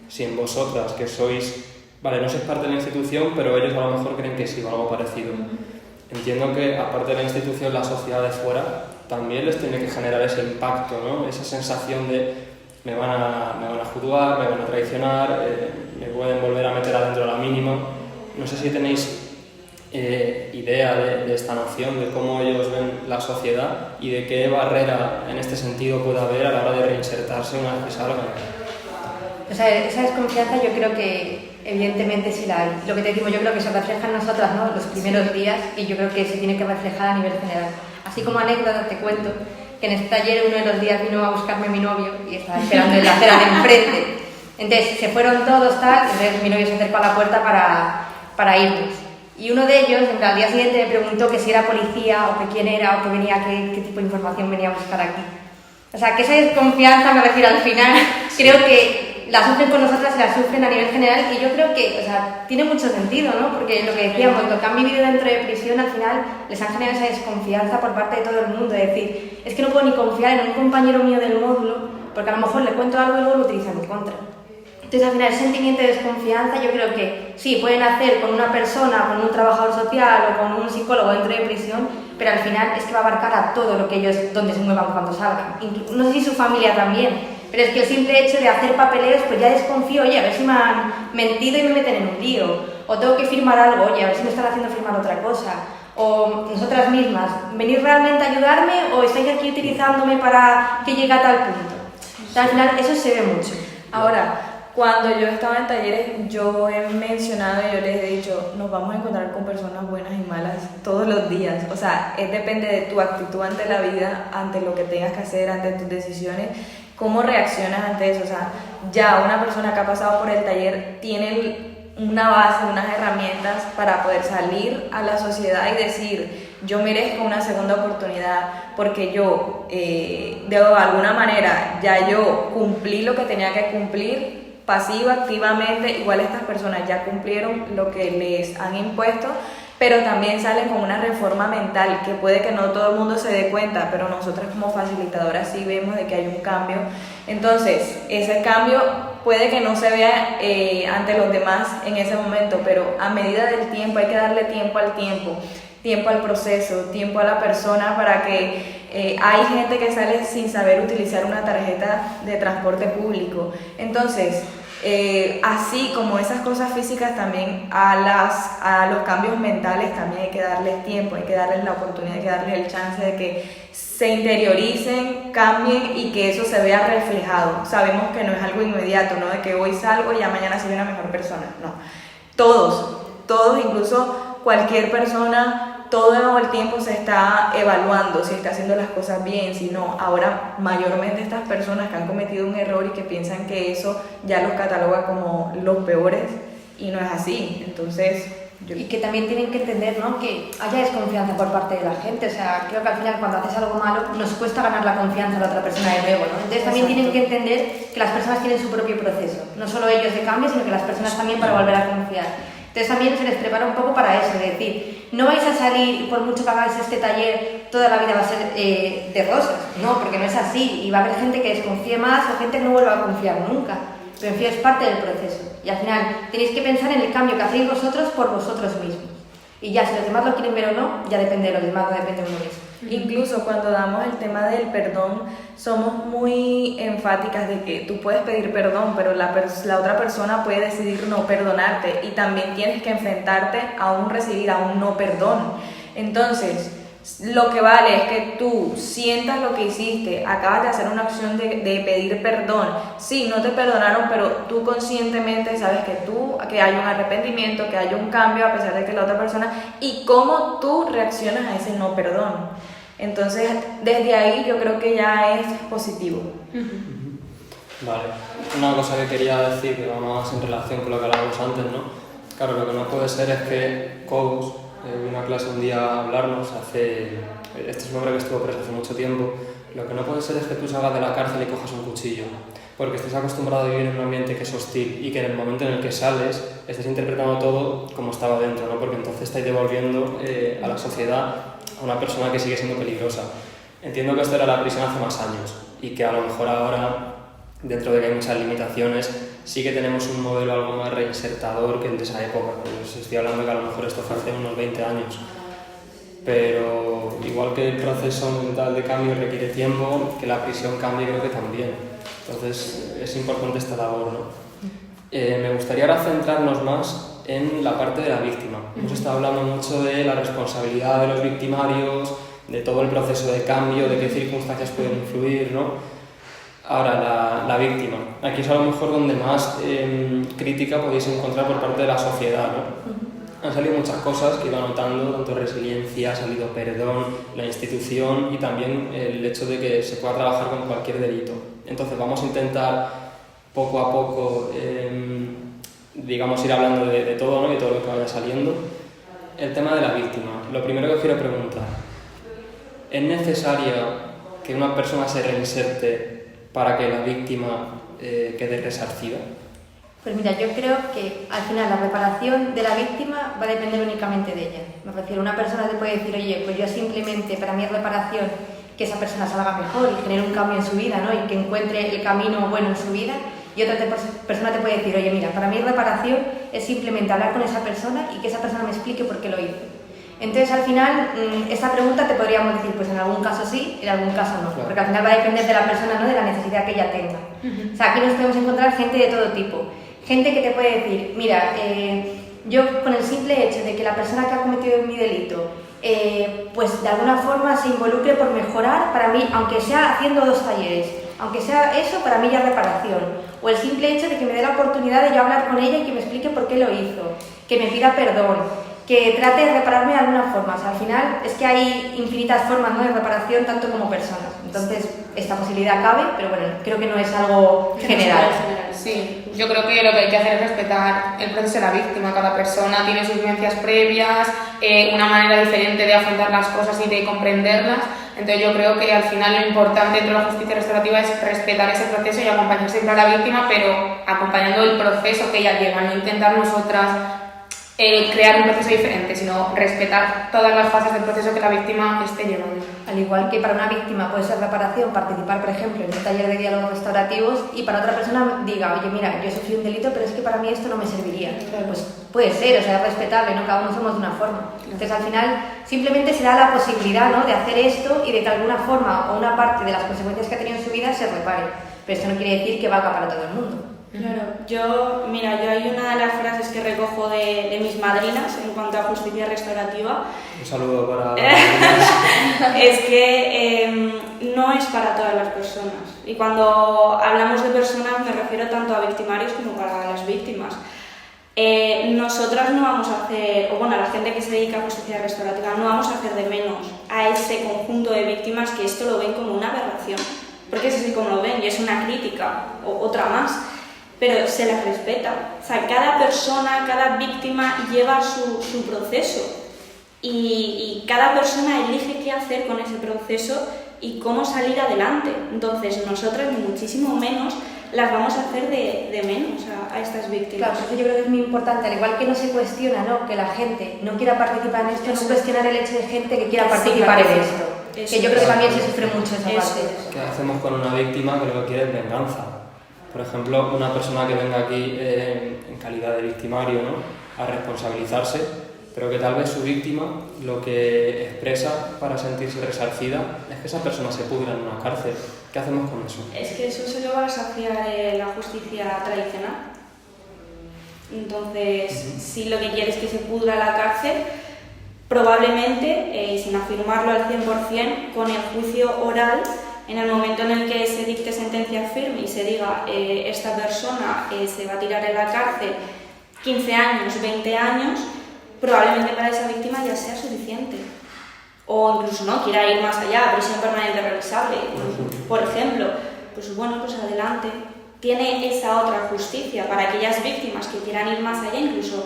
Si en vosotras, que sois, vale, no sois parte de la institución, pero ellos a lo mejor creen que sí, o algo parecido. Entiendo que, aparte de la institución, la sociedad de fuera también les tiene que generar ese impacto, ¿no? Esa sensación de me van a juzgar, me van a traicionar, me pueden volver a meter adentro a la mínima. No sé si tenéis idea de esta noción, de cómo ellos ven la sociedad y de qué barrera en este sentido puede haber a la hora de reinsertarse una vez que salgan. O sea, esa desconfianza yo creo que evidentemente sí la hay. Lo que te decimos, yo creo que se refleja en nosotras, ¿no? Los primeros días, y yo creo que se tiene que reflejar a nivel general. Así como anécdota te cuento que en este taller uno de los días vino a buscarme mi novio y estaba esperando en la acera de enfrente. Entonces se fueron todos tal, entonces mi novio se acercó a la puerta para irnos. Y uno de ellos, al día siguiente, me preguntó que si era policía o que quién era o que venía, qué tipo de información venía a buscar aquí. O sea, que esa desconfianza, me refiero al final, creo que la sufren con nosotras y la sufren a nivel general, y yo creo que, o sea, tiene mucho sentido, ¿no? Porque lo que decíamos, lo que han vivido dentro de prisión, al final les han generado esa desconfianza por parte de todo el mundo, es decir, es que no puedo ni confiar en un compañero mío del módulo, porque a lo mejor le cuento algo y luego lo utiliza en mi contra. Entonces, al final, el sentimiento de desconfianza, yo creo que sí, pueden hacer con una persona, con un trabajador social o con un psicólogo dentro de prisión, pero al final es que va a abarcar a todo lo que ellos, donde se muevan cuando salgan. No sé si su familia también, pero es que el simple hecho de hacer papeleos, pues ya desconfío, oye, a ver si me han mentido y me meten en un lío, o tengo que firmar algo, oye, a ver si me están haciendo firmar otra cosa, o nosotras mismas, ¿venís realmente a ayudarme o estáis aquí utilizándome para que llegue a tal punto? O sea, al final eso se ve mucho. Ahora, cuando yo estaba en talleres, yo he mencionado y yo les he dicho, nos vamos a encontrar con personas buenas y malas todos los días. O sea, depende de tu actitud ante la vida, ante lo que tengas que hacer, ante tus decisiones, cómo reaccionas ante eso. O sea, ya una persona que ha pasado por el taller tiene una base, unas herramientas para poder salir a la sociedad y decir, yo merezco una segunda oportunidad porque yo, de alguna manera, ya yo cumplí lo que tenía que cumplir, pasiva, activamente, igual estas personas ya cumplieron lo que les han impuesto, pero también salen con una reforma mental que puede que no todo el mundo se dé cuenta, pero nosotras como facilitadoras sí vemos de que hay un cambio. Entonces, ese cambio puede que no se vea ante los demás en ese momento, pero a medida del tiempo hay que darle tiempo al tiempo, tiempo al proceso, tiempo a la persona, para que hay gente que sale sin saber utilizar una tarjeta de transporte público. Entonces, así como esas cosas físicas, también a los cambios mentales también hay que darles tiempo, hay que darles la oportunidad, hay que darles el chance de que se interioricen, cambien y que eso se vea reflejado. Sabemos que no es algo inmediato, ¿no? De que hoy salgo y ya mañana soy una mejor persona, no. Todos, incluso cualquier persona, todo el tiempo se está evaluando si está haciendo las cosas bien, si no. Ahora, mayormente estas personas que han cometido un error y que piensan que eso ya los cataloga como los peores, y no es así. Entonces, y que también tienen que entender, ¿no?, que haya desconfianza por parte de la gente. O sea, creo que al final cuando haces algo malo nos cuesta ganar la confianza de la otra persona de nuevo, ¿no? Entonces también tienen que entender que las personas tienen su propio proceso, no solo ellos de cambio, sino que las personas también para volver a confiar. Entonces también se les prepara un poco para eso, es decir, no vais a salir y por mucho que hagáis este taller toda la vida va a ser de rosas, no, porque no es así, y va a haber gente que desconfíe más o gente que no vuelva a confiar nunca, pero en fin, es parte del proceso, y al final tenéis que pensar en el cambio que hacéis vosotros por vosotros mismos, y ya si los demás lo quieren ver o no, ya depende de los demás, no depende de uno mismo. Incluso cuando damos el tema del perdón, somos muy enfáticas de que tú puedes pedir perdón, pero la otra persona puede decidir no perdonarte, y también tienes que enfrentarte a un recibir, a un no perdón. Entonces, lo que vale es que tú sientas lo que hiciste, acabas de hacer una acción de pedir perdón. Sí, no te perdonaron, pero tú conscientemente sabes que hay un arrepentimiento, que hay un cambio a pesar de que la otra persona, y cómo tú reaccionas a ese no perdón. Entonces, desde ahí yo creo que ya es positivo. Vale. Una cosa que quería decir, que va más en relación con lo que hablábamos antes, ¿no? Claro, lo que no puede ser es que Cous, una clase un día a hablarnos, este es un hombre que estuvo preso hace mucho tiempo, lo que no puede ser es que tú salgas de la cárcel y cojas un cuchillo. porque estés acostumbrado a vivir en un ambiente que es hostil y que en el momento en el que sales estés interpretando todo como estaba dentro, ¿no? Porque entonces estáis devolviendo a la sociedad a una persona que sigue siendo peligrosa. Entiendo que esto era la prisión hace más años y que a lo mejor ahora, dentro de que hay muchas limitaciones, sí que tenemos un modelo algo más reinsertador que el de esa época. Pues estoy hablando que a lo mejor esto fue hace unos 20 años. Pero igual que el proceso mental de cambio requiere tiempo, que la prisión cambie creo que también. Entonces es importante esta labor, ¿no? Me gustaría ahora centrarnos más en la parte de la víctima. Hemos estado hablando mucho de la responsabilidad de los victimarios, de todo el proceso de cambio, de qué circunstancias pueden influir, ¿no? Ahora, la víctima. Aquí es a lo mejor donde más crítica podéis encontrar por parte de la sociedad, ¿no? Han salido muchas cosas que iba notando, tanto resiliencia, ha salido perdón, la institución y también el hecho de que se pueda trabajar con cualquier delito. Entonces vamos a intentar poco a poco, digamos, ir hablando de todo, ¿no? Y todo lo que vaya saliendo. El tema de la víctima. Lo primero que os quiero preguntar, ¿es necesario que una persona se reinserte para que la víctima quede resarcida? Pues mira, yo creo que al final la reparación de la víctima va a depender únicamente de ella. Me refiero, una persona te puede decir, oye, pues yo simplemente, para mí es reparación que esa persona salga mejor y genere un cambio en su vida, ¿no? Y que encuentre el camino bueno en su vida. Y otra persona te puede decir, oye, mira, para mí reparación es simplemente hablar con esa persona y que esa persona me explique por qué lo hizo. Entonces, al final, esta pregunta te podríamos decir, pues en algún caso sí, en algún caso no, porque al final va a depender de la persona, ¿no? De la necesidad que ella tenga. O sea, aquí nos podemos encontrar gente de todo tipo. Gente que te puede decir, mira, yo con el simple hecho de que la persona que ha cometido mi delito, pues de alguna forma se involucre por mejorar, para mí, aunque sea haciendo 2 talleres, aunque sea eso, para mí ya es reparación. O el simple hecho de que me dé la oportunidad de yo hablar con ella y que me explique por qué lo hizo, que me pida perdón, que trate de repararme de alguna forma. O sea, al final es que hay infinitas formas, ¿no?, de reparación, tanto como personas. Entonces, esta posibilidad cabe, pero bueno, creo que no es algo general. Sí, yo creo que lo que hay que hacer es respetar el proceso de la víctima. Cada persona tiene sus vivencias previas, una manera diferente de afrontar las cosas y de comprenderlas. Entonces yo creo que al final lo importante dentro de la justicia restaurativa es respetar ese proceso y acompañar siempre a la víctima, pero acompañando el proceso que ella lleva, no intentar nosotras crear un proceso diferente, sino respetar todas las fases del proceso que la víctima esté llevando. Al igual que para una víctima puede ser reparación participar, por ejemplo, en un taller de diálogos restaurativos y para otra persona diga, oye, mira, yo sufrí un delito, pero es que para mí esto no me serviría. Pues puede ser, o sea, es respetable, ¿no? Cada uno somos de una forma. Entonces, al final, simplemente se da la posibilidad, ¿no?, de hacer esto y de que alguna forma o una parte de las consecuencias que ha tenido en su vida se repare. Pero esto no quiere decir que valga para todo el mundo. Claro, yo hay una de las frases que recojo de mis madrinas en cuanto a justicia restaurativa. Un saludo para es que no es para todas las personas. Y cuando hablamos de personas me refiero tanto a victimarios como para las víctimas. Nosotras no vamos a hacer, o bueno, la gente que se dedica a justicia restaurativa, no vamos a hacer de menos a ese conjunto de víctimas que esto lo ven como una aberración. Porque es así como lo ven y es una crítica, o otra más. Pero se las respeta. O sea, cada persona, cada víctima lleva su proceso y cada persona elige qué hacer con ese proceso y cómo salir adelante. Entonces, nosotras ni muchísimo menos las vamos a hacer de menos a estas víctimas. Claro, yo creo que es muy importante, al igual que no se cuestiona, ¿no?, que la gente no quiera participar en esto, no cuestionar el hecho de gente que quiera participar en esto. Que yo creo que también se sufre mucho esa parte. ¿Qué hacemos con una víctima que lo que quiere es venganza? Por ejemplo, una persona que venga aquí en calidad de victimario, ¿no?, a responsabilizarse, pero que tal vez su víctima lo que expresa para sentirse resarcida es que esa persona se pudra en una cárcel. ¿Qué hacemos con eso? Es que eso se lo va a saciar la justicia tradicional. Entonces, si lo que quiere es que se pudra la cárcel, probablemente, y sin afirmarlo al 100%, con el juicio oral, en el momento en el que se dicte sentencia firme y se diga esta persona se va a tirar en la cárcel 15 años, 20 años, probablemente para esa víctima ya sea suficiente. O incluso no, quiera ir más allá, prisión permanente revisable, por ejemplo. Pues bueno, pues adelante. Tiene esa otra justicia para aquellas víctimas que quieran ir más allá, incluso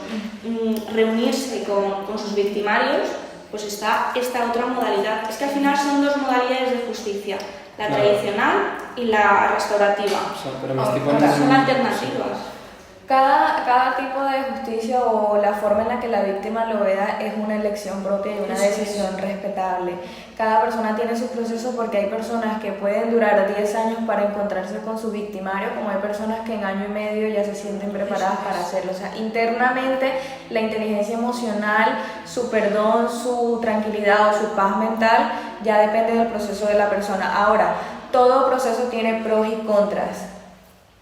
reunirse con sus victimarios, pues está esta otra modalidad. Es que al final son 2 modalidades de justicia. La tradicional y la restaurativa. O sea, pero me Ahora, estoy poniendo... Son alternativas. Cada tipo de justicia o la forma en la que la víctima lo vea es una elección propia y una decisión respetable. Cada persona tiene su proceso porque hay personas que pueden durar 10 años para encontrarse con su victimario, como hay personas que en año y medio ya se sienten preparadas para hacerlo. O sea, internamente la inteligencia emocional, su perdón, su tranquilidad o su paz mental ya depende del proceso de la persona. Ahora, todo proceso tiene pros y contras.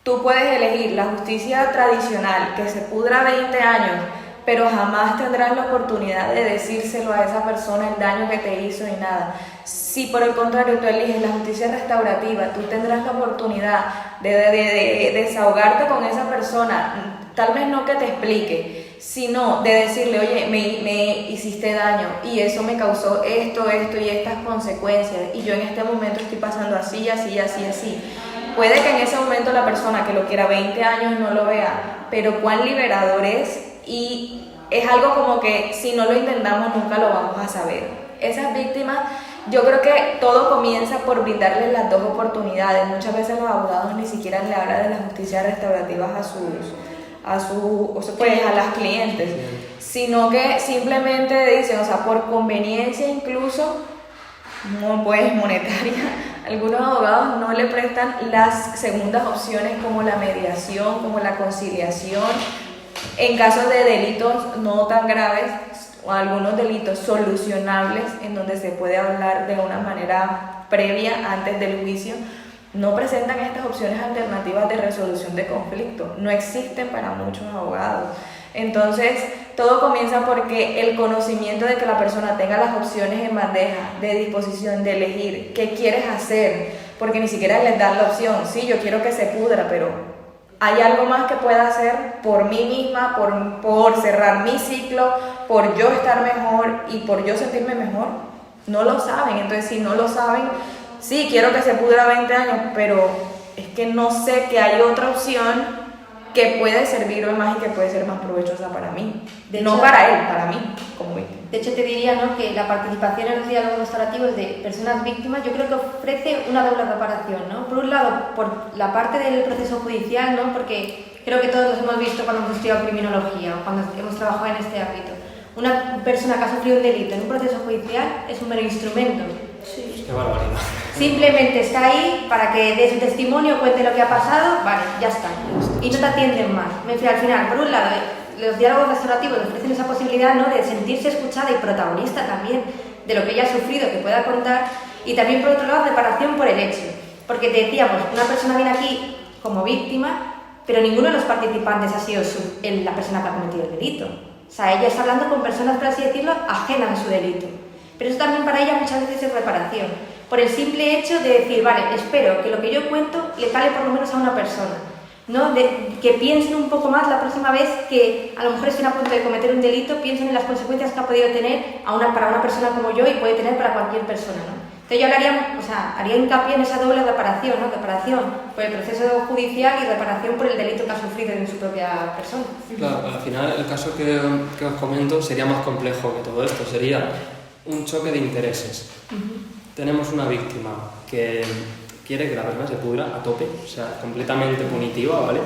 Tú puedes elegir la justicia tradicional, que se pudra 20 años, pero jamás tendrás la oportunidad de decírselo a esa persona el daño que te hizo y nada. Si por el contrario tú eliges la justicia restaurativa, tú tendrás la oportunidad de desahogarte con esa persona, tal vez no que te explique, sino de decirle, oye, me hiciste daño y eso me causó esto y estas consecuencias y yo en este momento estoy pasando así. Puede que en ese momento la persona que lo quiera 20 años no lo vea, pero cuán liberador es, y es algo como que si no lo intentamos nunca lo vamos a saber. Esas víctimas, yo creo que todo comienza por brindarles las dos oportunidades. Muchas veces los abogados ni siquiera le hablan de la justicia restaurativa a las clientes, sino que simplemente dicen, o sea, por conveniencia incluso, pues monetaria, algunos abogados no le prestan las segundas opciones como la mediación, como la conciliación, en casos de delitos no tan graves o algunos delitos solucionables en donde se puede hablar de una manera previa antes del juicio. No presentan estas opciones alternativas de resolución de conflicto, no existen para muchos abogados. Entonces, todo comienza porque el conocimiento de que la persona tenga las opciones en bandeja, de disposición, de elegir qué quieres hacer, porque ni siquiera les dan la opción, sí, yo quiero que se pudra, pero ¿hay algo más que pueda hacer por mí misma, por cerrar mi ciclo, por yo estar mejor y por yo sentirme mejor? No lo saben. Entonces, si no lo saben, sí, quiero que se pudra 20 años, pero es que no sé que hay otra opción que puede servirme más y que puede ser más provechosa para mí. No para él, para mí, como víctima. De hecho, te diría, ¿no?, que la participación en los diálogos restaurativos de personas víctimas, yo creo que ofrece una doble reparación, ¿no? Por un lado, por la parte del proceso judicial, ¿no?, porque creo que todos los hemos visto cuando hemos estudiado criminología o cuando hemos trabajado en este ámbito. Una persona que ha sufrido un delito en un proceso judicial es un mero instrumento. Sí. Qué barbaridad. Simplemente está ahí para que dé su testimonio, cuente lo que ha pasado, vale, ya está. Y no te atienden más. Al final, por un lado, los diálogos restaurativos ofrecen esa posibilidad, ¿no?, de sentirse escuchada y protagonista también de lo que ella ha sufrido, que pueda contar, y también por otro lado, reparación por el hecho. Porque te decíamos, una persona viene aquí como víctima, pero ninguno de los participantes ha sido la persona que ha cometido el delito. O sea, ella está hablando con personas, por así decirlo, ajenas a su delito. Pero eso también para ella muchas veces es reparación, por el simple hecho de decir, vale, espero que lo que yo cuento le cale por lo menos a una persona, ¿no? Que piensen un poco más la próxima vez que a lo mejor estén a punto de cometer un delito, piensen en las consecuencias que ha podido tener para una persona como yo y puede tener para cualquier persona, ¿no? Entonces yo haría hincapié en esa doble reparación, ¿no? Reparación por el proceso judicial y reparación por el delito que ha sufrido en su propia persona. Claro, al final el caso que os comento sería más complejo que todo esto, sería un choque de intereses. Tenemos una víctima que quiere que la persona se pudra a tope, o sea, completamente punitiva, ¿vale?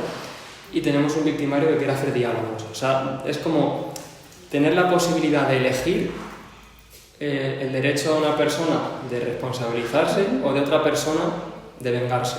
Y tenemos un victimario que quiere hacer diálogos. O sea, es como tener la posibilidad de elegir el derecho a una persona de responsabilizarse o de otra persona de vengarse.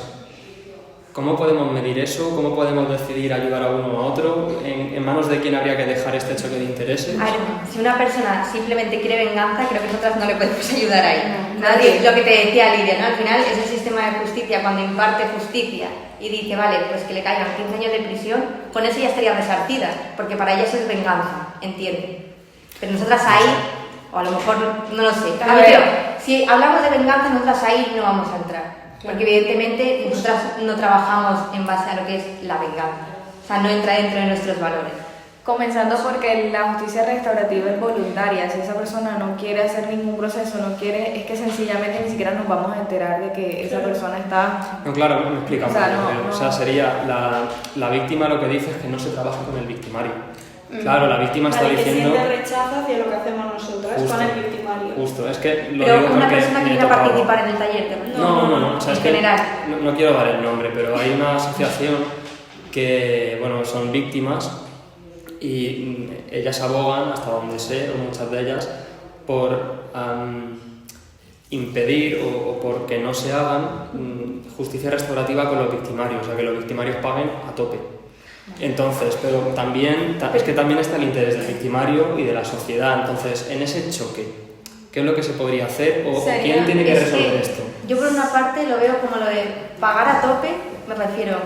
¿Cómo podemos medir eso? ¿Cómo podemos decidir ayudar a uno o a otro? ¿En manos de quién habría que dejar este choque de intereses? A ver, si una persona simplemente quiere venganza, creo que nosotras no le podemos ayudar ahí. Nadie. Lo que te decía Lidia, ¿no? Al final es el sistema de justicia cuando imparte justicia y dice, vale, pues que le caigan 15 años de prisión, con eso ya estaría resarcida, porque para ella eso es venganza, entiende. Pero nosotras ahí, o a lo mejor, no lo sé. Si hablamos de venganza, nosotras ahí no vamos a entrar. Porque evidentemente nosotras no trabajamos en base a lo que es la venganza. O sea, no entra dentro de nuestros valores. Comenzando porque la justicia restaurativa es voluntaria. Si esa persona no quiere hacer ningún proceso, no quiere, es que sencillamente ni siquiera nos vamos a enterar de que esa persona está... No, claro, me explica. O sea, O sea, sería la víctima lo que dice es que no se trabaja con el victimario. Claro, la víctima está Vale, que diciendo... siente rechazo hacia lo que hacemos nosotras Justo, con el victimario. Justo, es que lo Pero digo una porque persona que me he quiera tocado. participar en el taller, No, o sea, en es que general. no quiero dar el nombre, pero hay una asociación que, bueno, son víctimas y ellas abogan, hasta donde sé, o muchas de ellas, por impedir o por que no se hagan justicia restaurativa con los victimarios, o sea, que los victimarios paguen a tope. Entonces, pero también, es que también está el interés del victimario y de la sociedad. Entonces, en ese choque, ¿qué es lo que se podría hacer o quién tiene que resolver esto? Yo por una parte lo veo como lo de pagar a tope, me refiero,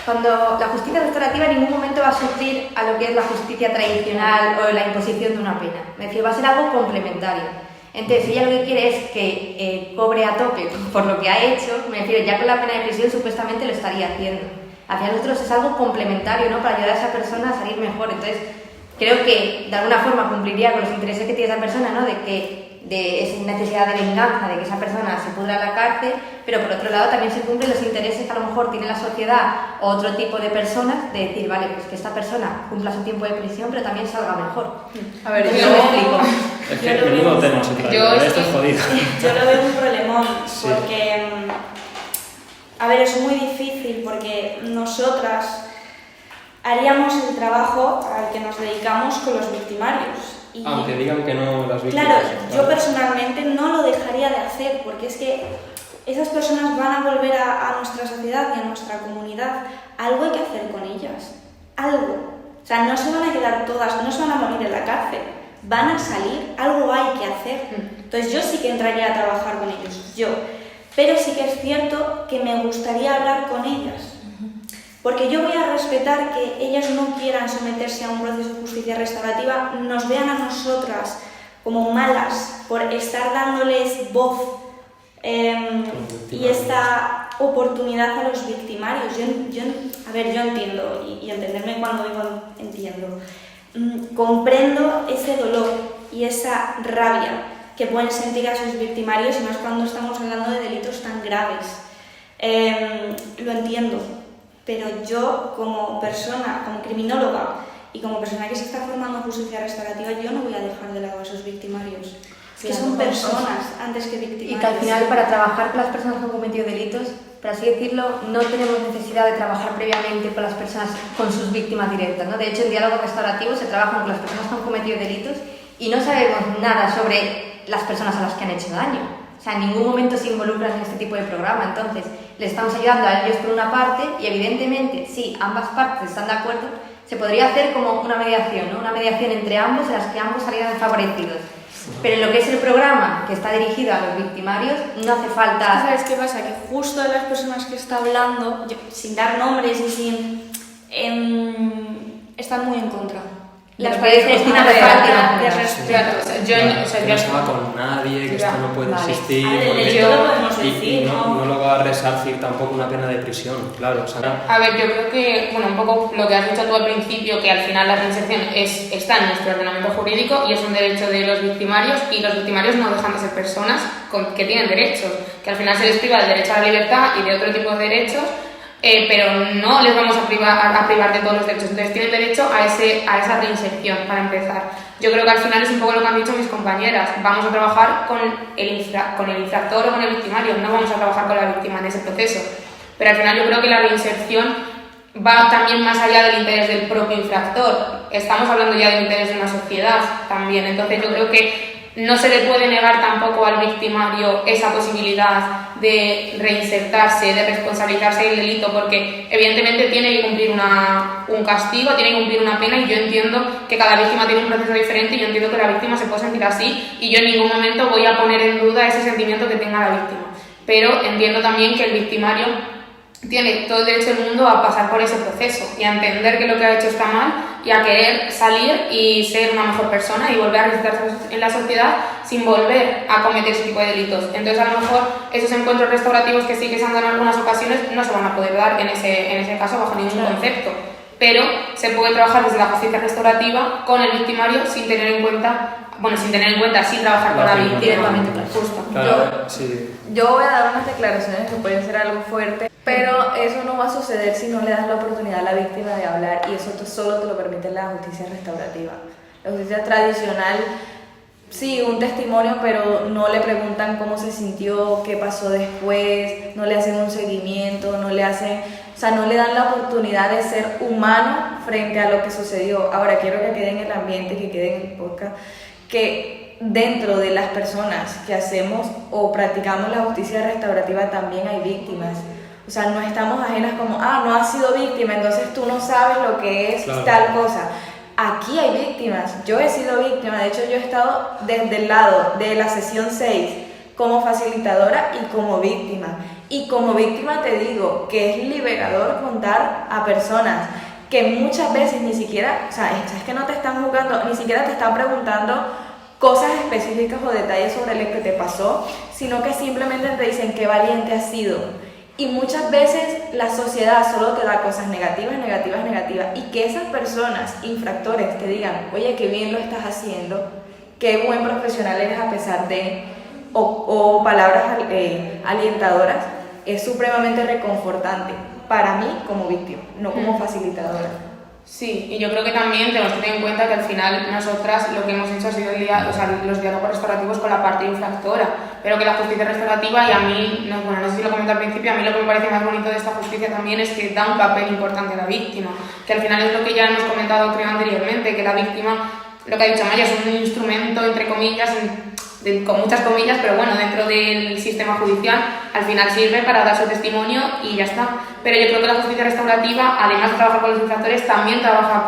cuando la justicia restaurativa en ningún momento va a suplir a lo que es la justicia tradicional o la imposición de una pena. Me refiero, va a ser algo complementario. Entonces, ella lo que quiere es que cobre a tope por lo que ha hecho, me refiero, ya con la pena de prisión supuestamente lo estaría haciendo. Al final nosotros es algo complementario, ¿no?, para ayudar a esa persona a salir mejor. Entonces, creo que de alguna forma cumpliría con los intereses que tiene esa persona, ¿no?, de esa necesidad de venganza, de que esa persona se pudra en la cárcel, pero por otro lado también se cumplen los intereses que a lo mejor tiene la sociedad o otro tipo de personas, de decir, vale, pues que esta persona cumpla su tiempo de prisión, pero también salga mejor. A ver, Yo yo me explico. Es que menudo tema se trae, esto es jodido. Yo lo veo un problemón, Sí. porque, a ver, es muy difícil porque nosotras haríamos el trabajo al que nos dedicamos con los victimarios. Y, Aunque digan que no las víctimas. claro, yo personalmente no lo dejaría de hacer porque es que esas personas van a volver a nuestra sociedad y a nuestra comunidad. Algo hay que hacer con ellas, algo. O sea, no se van a quedar todas, no se van a morir en la cárcel, van a salir, algo hay que hacer. Entonces yo sí que entraría a trabajar con ellos, yo. Pero sí que es cierto que me gustaría hablar con ellas. Porque yo voy a respetar que ellas no quieran someterse a un proceso de justicia restaurativa, nos vean a nosotras como malas por estar dándoles voz y esta oportunidad a los victimarios. Yo entiendo, y entenderme cuando digo entiendo, comprendo ese dolor y esa rabia que pueden sentir a sus victimarios, y más cuando estamos hablando de delitos tan graves. Lo entiendo. Pero yo, como persona, como criminóloga y como persona que se está formando en justicia restaurativa, yo no voy a dejar de lado a esos victimarios. Es que son personas antes que victimarios. Y que al final, para trabajar con las personas que han cometido delitos, por así decirlo, no tenemos necesidad de trabajar previamente con las personas, con sus víctimas directas, ¿no? De hecho, en diálogo restaurativo se trabaja con las personas que han cometido delitos y no sabemos nada sobre las personas a las que han hecho daño. O sea, en ningún momento se involucran en este tipo de programa. Entonces, les estamos ayudando a ellos por una parte y evidentemente, si ambas partes están de acuerdo, se podría hacer como una mediación, ¿no? Una mediación entre ambos en las que ambos salieran favorecidos. Pero en lo que es el programa que está dirigido a los victimarios, no hace falta... ¿Sabes qué pasa? Que justo de las personas que está hablando, sin dar nombres y sin... están muy en contra. Les Les parece parece una una falta de falta. respeto. Claro, o sea, Que no se va con nadie, que esto no puede vale. existir, A ver, porque- yo lo podemos y decir, ¿no? no lo va a resarcir tampoco una pena de prisión, claro. O sea, A ver, yo creo que, bueno, un poco lo que has dicho tú al principio, que al final la reinserción está en nuestro ordenamiento jurídico y es un derecho de los victimarios, y los victimarios no dejan de ser personas que tienen derechos, que al final se les priva del derecho a la libertad y de otro tipo de derechos, pero no les vamos a privar de todos los derechos. Entonces tienen derecho a esa reinserción, para empezar. Yo creo que al final es un poco lo que han dicho mis compañeras. Vamos a trabajar con el infractor o con el victimario, no vamos a trabajar con la víctima en ese proceso. Pero al final yo creo que la reinserción va también más allá del interés del propio infractor. Estamos hablando ya del interés de una sociedad también. Entonces yo creo que no se le puede negar tampoco al victimario esa posibilidad de reinsertarse, de responsabilizarse del delito, porque evidentemente tiene que cumplir un castigo, tiene que cumplir una pena, y yo entiendo que cada víctima tiene un proceso diferente, y yo entiendo que la víctima se puede sentir así, y yo en ningún momento voy a poner en duda ese sentimiento que tenga la víctima. Pero entiendo también que el victimario tiene todo el derecho del mundo a pasar por ese proceso y a entender que lo que ha hecho está mal y a querer salir y ser una mejor persona y volver a reinsertarse en la sociedad sin volver a cometer ese tipo de delitos. Entonces, a lo mejor esos encuentros restaurativos que sí que se han dado en algunas ocasiones no se van a poder dar en ese caso bajo ningún concepto. Pero se puede trabajar desde la justicia restaurativa con el victimario sin trabajar con la víctima. Directamente, claro. Justo. claro, sí. Yo voy a dar unas declaraciones que pueden ser algo fuertes. Pero eso no va a suceder si no le das la oportunidad a la víctima de hablar, y eso solo te lo permite la justicia restaurativa. La justicia tradicional, sí, un testimonio, pero no le preguntan cómo se sintió, qué pasó después, no le hacen un seguimiento, no le dan la oportunidad de ser humano frente a lo que sucedió. Ahora, quiero que quede en el ambiente, que quede en el podcast, que dentro de las personas que hacemos o practicamos la justicia restaurativa también hay víctimas. O sea, no estamos ajenas como, no has sido víctima, entonces tú no sabes lo que es tal cosa. Aquí hay víctimas, yo he sido víctima, de hecho yo he estado desde el lado de la sesión 6 como facilitadora y como víctima. Y como víctima te digo que es liberador contar a personas que muchas veces ni siquiera, o sea, es que no te están juzgando, ni siquiera te están preguntando cosas específicas o detalles sobre lo que te pasó, sino que simplemente te dicen qué valiente has sido. Y muchas veces la sociedad solo te da cosas negativas, y que esas personas, infractores, te digan, oye, qué bien lo estás haciendo, qué buen profesional eres a pesar de, o palabras alentadoras, es supremamente reconfortante para mí como víctima, no como facilitadora. Sí, y yo creo que también tenemos que tener en cuenta que al final nosotras lo que hemos hecho ha sido los diálogos restaurativos con la parte infractora, pero que la justicia restaurativa, y a mí, no sé si lo comenté al principio, a mí lo que me parece más bonito de esta justicia también es que da un papel importante a la víctima, que al final es lo que ya hemos comentado creo anteriormente, que la víctima, lo que ha dicho Maya, es un instrumento, entre comillas, con muchas comillas, pero bueno, dentro del sistema judicial, al final sirve para dar su testimonio y ya está. Pero yo creo que la justicia restaurativa, además de trabajar con los infractores, también trabaja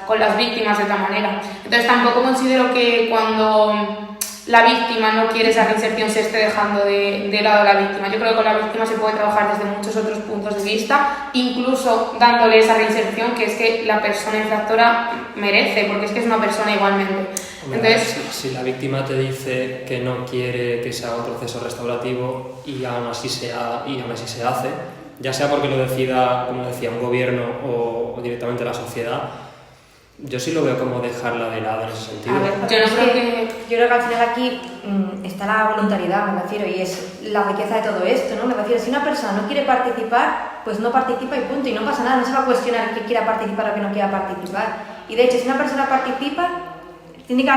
con las víctimas de otra manera. Entonces tampoco considero que cuando la víctima no quiere esa reinserción se esté dejando de lado a la víctima. Yo creo que con la víctima se puede trabajar desde muchos otros puntos de vista, incluso dándole esa reinserción que es que la persona infractora merece, porque es que es una persona igualmente. Entonces, si la víctima te dice que no quiere que se haga un proceso restaurativo y aún así se hace, ya sea porque lo decida, como decía, un gobierno o directamente la sociedad, yo sí lo veo como dejarla de lado en ese sentido. A ver, yo creo que al final aquí está la voluntariedad, me refiero, y es la riqueza de todo esto, ¿no? Me refiero, si una persona no quiere participar, pues no participa y punto, y no pasa nada, no se va a cuestionar que quiera participar o que no quiera participar. Y de hecho, si una persona participa, tiene que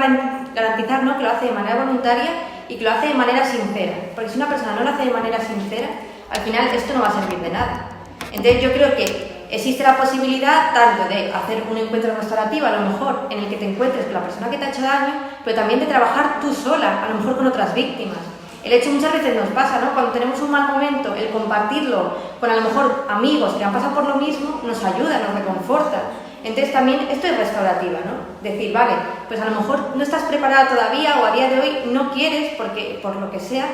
garantizar, ¿no?, que lo hace de manera voluntaria y que lo hace de manera sincera, porque si una persona no lo hace de manera sincera, al final esto no va a servir de nada. Entonces yo creo que existe la posibilidad tanto de hacer un encuentro restaurativo, a lo mejor en el que te encuentres con la persona que te ha hecho daño, pero también de trabajar tú sola, a lo mejor con otras víctimas. El hecho muchas veces nos pasa, ¿no?, cuando tenemos un mal momento, el compartirlo con a lo mejor amigos que han pasado por lo mismo, nos ayuda, nos reconforta. Entonces también esto es restaurativa, ¿no? Decir, vale, pues a lo mejor no estás preparada todavía o a día de hoy no quieres, porque por lo que sea,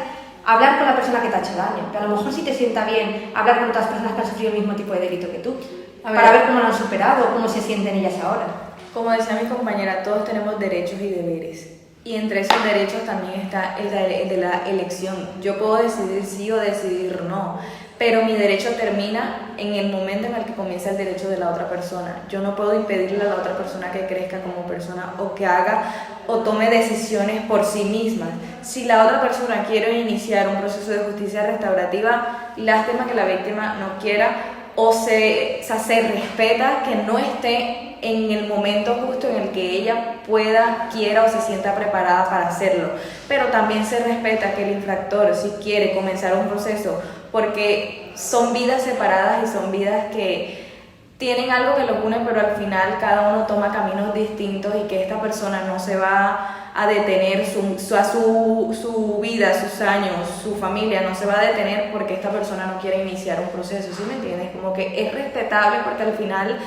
hablar con la persona que te ha hecho daño, pero a lo mejor sí te sienta bien hablar con otras personas que han sufrido el mismo tipo de delito que tú, para ver cómo lo han superado o cómo se sienten ellas ahora. Como decía mi compañera, todos tenemos derechos y deberes, y entre esos derechos también está el de la elección. Yo puedo decidir sí o decidir no, pero mi derecho termina en el momento en el que comienza el derecho de la otra persona. Yo no puedo impedirle a la otra persona que crezca como persona o que haga o tome decisiones por sí misma. Si la otra persona quiere iniciar un proceso de justicia restaurativa, lástima que la víctima no quiera o se respeta que no esté en el momento justo en el que ella pueda, quiera o se sienta preparada para hacerlo. Pero también se respeta que el infractor, si quiere comenzar un proceso, porque son vidas separadas y son vidas que tienen algo que los une, pero al final cada uno toma caminos distintos, y que esta persona no se va a detener, su vida, sus años, su familia no se va a detener porque esta persona no quiere iniciar un proceso, ¿sí me entiendes? Como que es respetable porque al final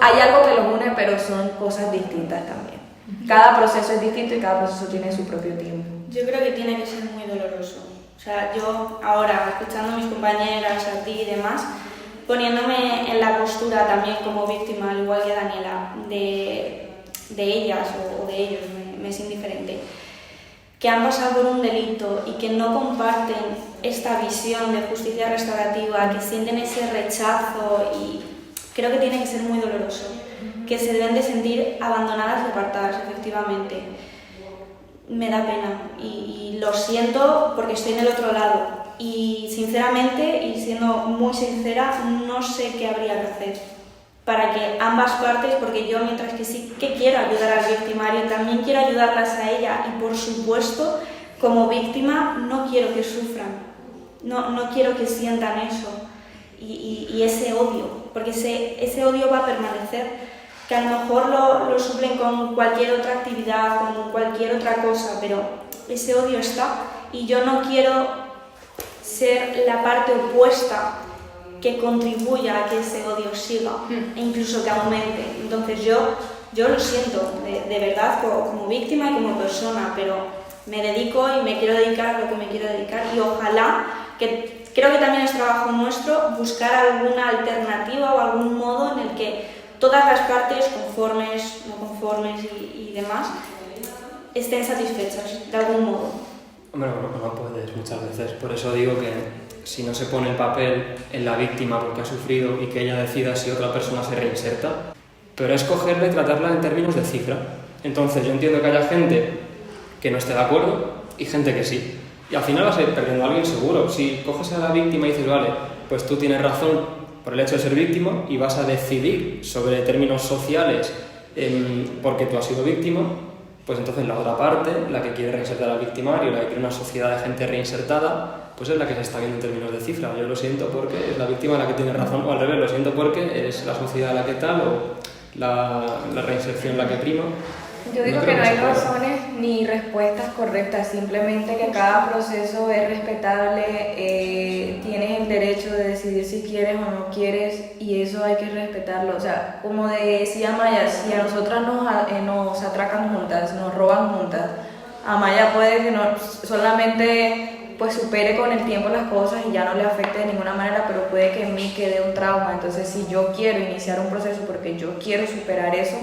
hay algo que los une, pero son cosas distintas también. Cada proceso es distinto y cada proceso tiene su propio tiempo. Yo creo que tiene que ser muy doloroso. O sea, yo ahora, escuchando a mis compañeras, a ti y demás, poniéndome en la postura también como víctima, al igual que Daniela, de ellas o de ellos, me es indiferente, que han pasado por un delito y que no comparten esta visión de justicia restaurativa, que sienten ese rechazo, y creo que tiene que ser muy doloroso, que se deben de sentir abandonadas y apartadas, efectivamente. Me da pena y lo siento porque estoy en el otro lado Y sinceramente, y siendo muy sincera, no sé qué habría que hacer para que ambas partes, porque yo mientras que sí que quiero ayudar al victimario, también quiero ayudarlas a ella y por supuesto, como víctima, no quiero que sufran, no quiero que sientan eso y ese odio, porque ese odio va a permanecer, que a lo mejor lo suplen con cualquier otra actividad, con cualquier otra cosa, pero ese odio está y yo no quiero ser la parte opuesta que contribuya a que ese odio siga e incluso que aumente. Entonces yo lo siento de verdad como víctima y como persona, pero me dedico y me quiero dedicar a lo que me quiero dedicar y ojalá, que creo que también es trabajo nuestro, buscar alguna alternativa o algún modo en el que todas las partes, conformes, no conformes y demás, estén satisfechas de algún modo. Hombre, no puedes muchas veces, por eso digo que si no se pone el papel en la víctima porque ha sufrido y que ella decida si otra persona se reinserta, pero es cogerla y tratarla en términos de cifra. Entonces yo entiendo que haya gente que no esté de acuerdo y gente que sí. Y al final vas a ir perdiendo a alguien seguro. Si coges a la víctima y dices, vale, pues tú tienes razón por el hecho de ser víctima y vas a decidir sobre términos sociales porque tú has sido víctima, pues entonces la otra parte, la que quiere reinsertar al victimario, la que quiere una sociedad de gente reinsertada, pues es la que se está viendo en términos de cifra. Yo lo siento porque es la víctima la que tiene razón, o al revés, lo siento porque es la sociedad la que tal, o la reinserción la que prima. Yo digo que no hay razones ni respuestas correctas, simplemente que cada proceso es respetable, tienes el derecho de decidir si quieres o no quieres y eso hay que respetarlo. O sea, como decía Maya, si a nosotras nos atracan juntas, nos roban juntas, a Maya puede que no solamente pues supere con el tiempo las cosas y ya no le afecte de ninguna manera, pero puede que en mí quede un trauma. Entonces, si yo quiero iniciar un proceso porque yo quiero superar eso,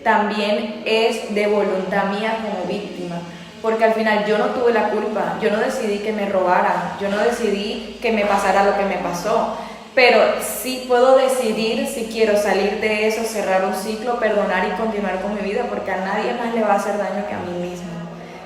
también es de voluntad mía como víctima, porque al final yo no tuve la culpa, yo no decidí que me robaran, yo no decidí que me pasara lo que me pasó, pero sí puedo decidir si quiero salir de eso, cerrar un ciclo, perdonar y continuar con mi vida, porque a nadie más le va a hacer daño que a mí misma.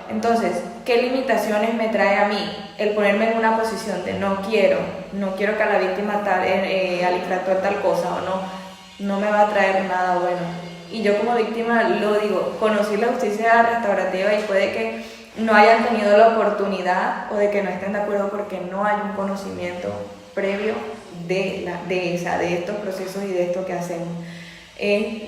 Entonces, ¿qué limitaciones me trae a mí el ponerme en una posición de no quiero que a la víctima al infractor tal cosa o no me va a traer nada bueno? Y yo como víctima lo digo, conocí la justicia restaurativa y puede que no hayan tenido la oportunidad o de que no estén de acuerdo porque no hay un conocimiento previo de estos procesos y de esto que hacemos.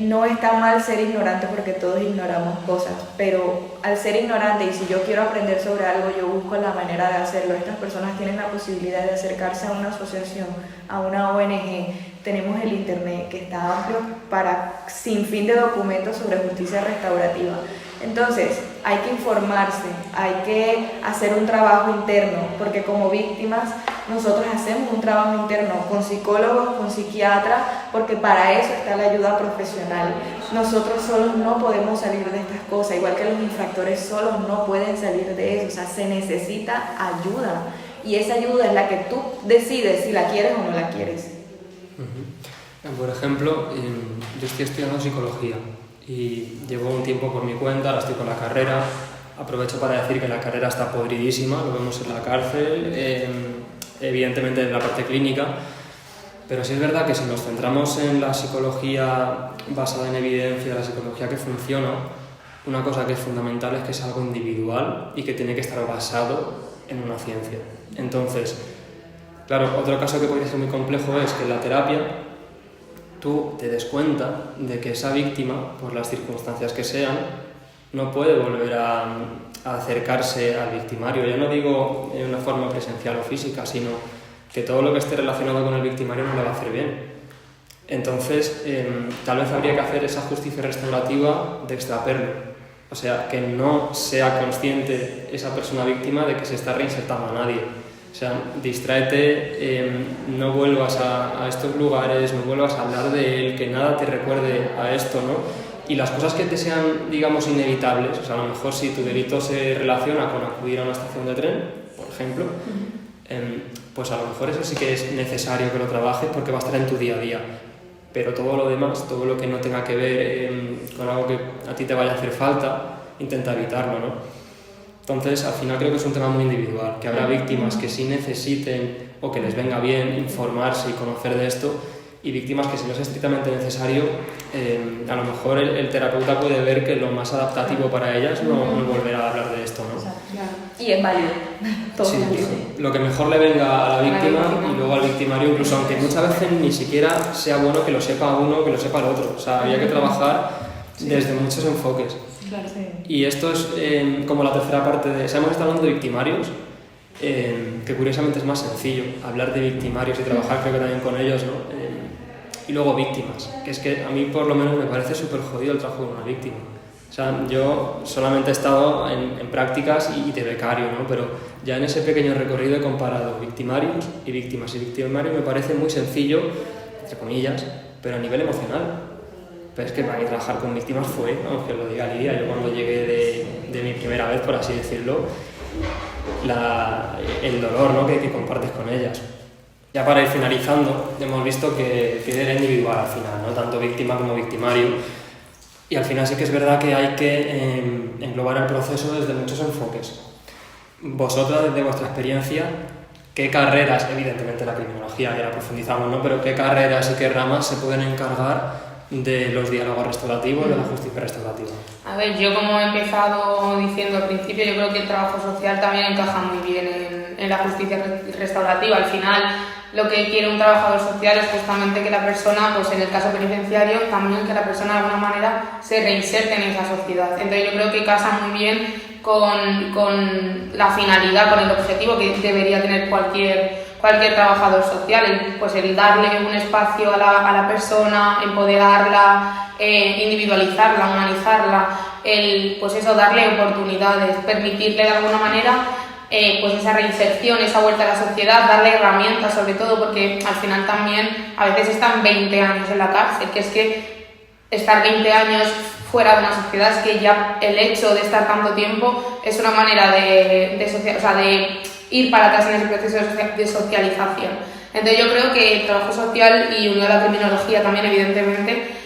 No está mal ser ignorante porque todos ignoramos cosas, pero al ser ignorante y si yo quiero aprender sobre algo, yo busco la manera de hacerlo. Estas personas tienen la posibilidad de acercarse a una asociación, a una ONG. Tenemos el internet que está amplio para sin fin de documentos sobre justicia restaurativa. Entonces, hay que informarse, hay que hacer un trabajo interno, porque como víctimas nosotros hacemos un trabajo interno con psicólogos, con psiquiatras, porque para eso está la ayuda profesional. Nosotros solos no podemos salir de estas cosas, igual que los infractores solos no pueden salir de eso, o sea, se necesita ayuda, y esa ayuda es la que tú decides si la quieres o no la quieres. Por ejemplo, yo estoy estudiando psicología y llevo un tiempo por mi cuenta, ahora estoy con la carrera. Aprovecho para decir que la carrera está podridísima, lo vemos en la cárcel, evidentemente en la parte clínica, pero sí es verdad que si nos centramos en la psicología basada en evidencia, la psicología que funciona, una cosa que es fundamental es que es algo individual y que tiene que estar basado en una ciencia. Entonces, claro, otro caso que podría ser muy complejo es que en la terapia tú te des cuenta de que esa víctima, por las circunstancias que sean, no puede volver a acercarse al victimario. Ya no digo en una forma presencial o física, sino que todo lo que esté relacionado con el victimario no le va a hacer bien. Entonces, tal vez habría que hacer esa justicia restaurativa de extraperlo. O sea, que no sea consciente esa persona víctima de que se está reinsertando a nadie. O sea, distráete, no vuelvas a estos lugares, no vuelvas a hablar de él, que nada te recuerde a esto, ¿no? Y las cosas que te sean, digamos, inevitables, o sea, a lo mejor si tu delito se relaciona con acudir a una estación de tren, por ejemplo, pues a lo mejor eso sí que es necesario que lo trabajes porque va a estar en tu día a día. Pero todo lo demás, todo lo que no tenga que ver con algo que a ti te vaya a hacer falta, intenta evitarlo, ¿no? Entonces, al final creo que es un tema muy individual, que habrá víctimas que sí necesiten o que les venga bien informarse y conocer de esto, y víctimas que si no es estrictamente necesario, a lo mejor el terapeuta puede ver que lo más adaptativo para ellas no volver a hablar de esto, ¿no? Y es válido. Todo Sí, válido. lo que mejor le venga a la víctima y luego al victimario, incluso aunque muchas veces ni siquiera sea bueno que lo sepa uno, que lo sepa el otro. O sea, había que trabajar desde muchos enfoques. Claro, sí. Y esto es como la tercera parte de... Hemos estado hablando de victimarios, que curiosamente es más sencillo hablar de victimarios y trabajar creo que también con ellos, ¿no? Y luego víctimas, que es que a mí por lo menos me parece súper jodido el trabajo de una víctima. O sea, yo solamente he estado en prácticas y de becario, ¿no? Pero ya en ese pequeño recorrido he comparado victimarios y víctimas. Y victimarios me parece muy sencillo, entre comillas, pero a nivel emocional. Pero es que para mí trabajar con víctimas fue, vamos, que lo diga Lidia, yo cuando llegué de mi primera vez, por así decirlo, el dolor, ¿no? que compartes con ellas. Ya para ir finalizando, hemos visto que era individual al final, ¿no? Tanto víctima como victimario. Y al final sí que es verdad que hay que englobar el proceso desde muchos enfoques. Vosotras, desde vuestra experiencia, ¿qué carreras, evidentemente la criminología, ya la profundizamos, ¿no? Pero qué carreras y qué ramas se pueden encargar de los diálogos restaurativos, de la justicia restaurativa? A ver, yo como he empezado diciendo al principio, yo creo que el trabajo social también encaja muy bien en la justicia restaurativa. Al final, lo que quiere un trabajador social es justamente que la persona, pues en el caso penitenciario, también que la persona de alguna manera se reinserte en esa sociedad. Entonces yo creo que casa muy bien con la finalidad, con el objetivo que debería tener cualquier trabajador social, pues el darle un espacio a la persona, empoderarla, individualizarla, humanizarla, pues eso, darle oportunidades, permitirle de alguna manera pues esa reinserción, esa vuelta a la sociedad, darle herramientas sobre todo, porque al final también a veces están 20 años en la cárcel, que es que estar 20 años fuera de una sociedad, es que ya el hecho de estar tanto tiempo es una manera de ir para atrás en ese proceso de socialización. Entonces yo creo que el trabajo social y unido a la criminología también, evidentemente,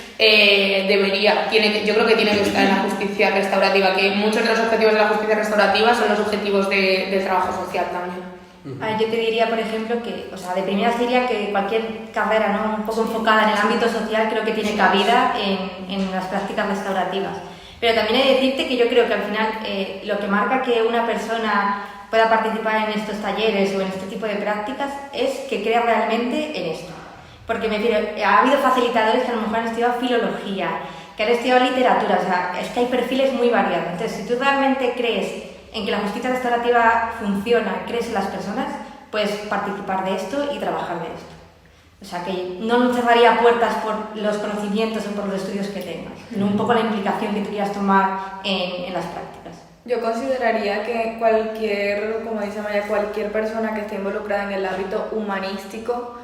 yo creo que tiene que estar en la justicia restaurativa, que muchos de los objetivos de la justicia restaurativa son los objetivos del trabajo social también. A ver, yo te diría, por ejemplo, que, o sea, de primeras diría que cualquier carrera, ¿no?, un poco enfocada en el ámbito social, creo que tiene cabida en las prácticas restaurativas. Pero también he de decirte que yo creo que al final lo que marca que una persona pueda participar en estos talleres o en este tipo de prácticas es que crea realmente en esto. Porque me refiero, ha habido facilitadores que a lo mejor han estudiado filología, que han estudiado literatura, o sea, es que hay perfiles muy variados. Entonces, si tú realmente crees en que la justicia restaurativa funciona, crees en las personas, puedes participar de esto y trabajar de esto. O sea, que no nos cerraría puertas por los conocimientos o por los estudios que tengas, sino un poco la implicación que tú quieras tomar en las prácticas. Yo consideraría que como dice Maya, cualquier persona que esté involucrada en el ámbito humanístico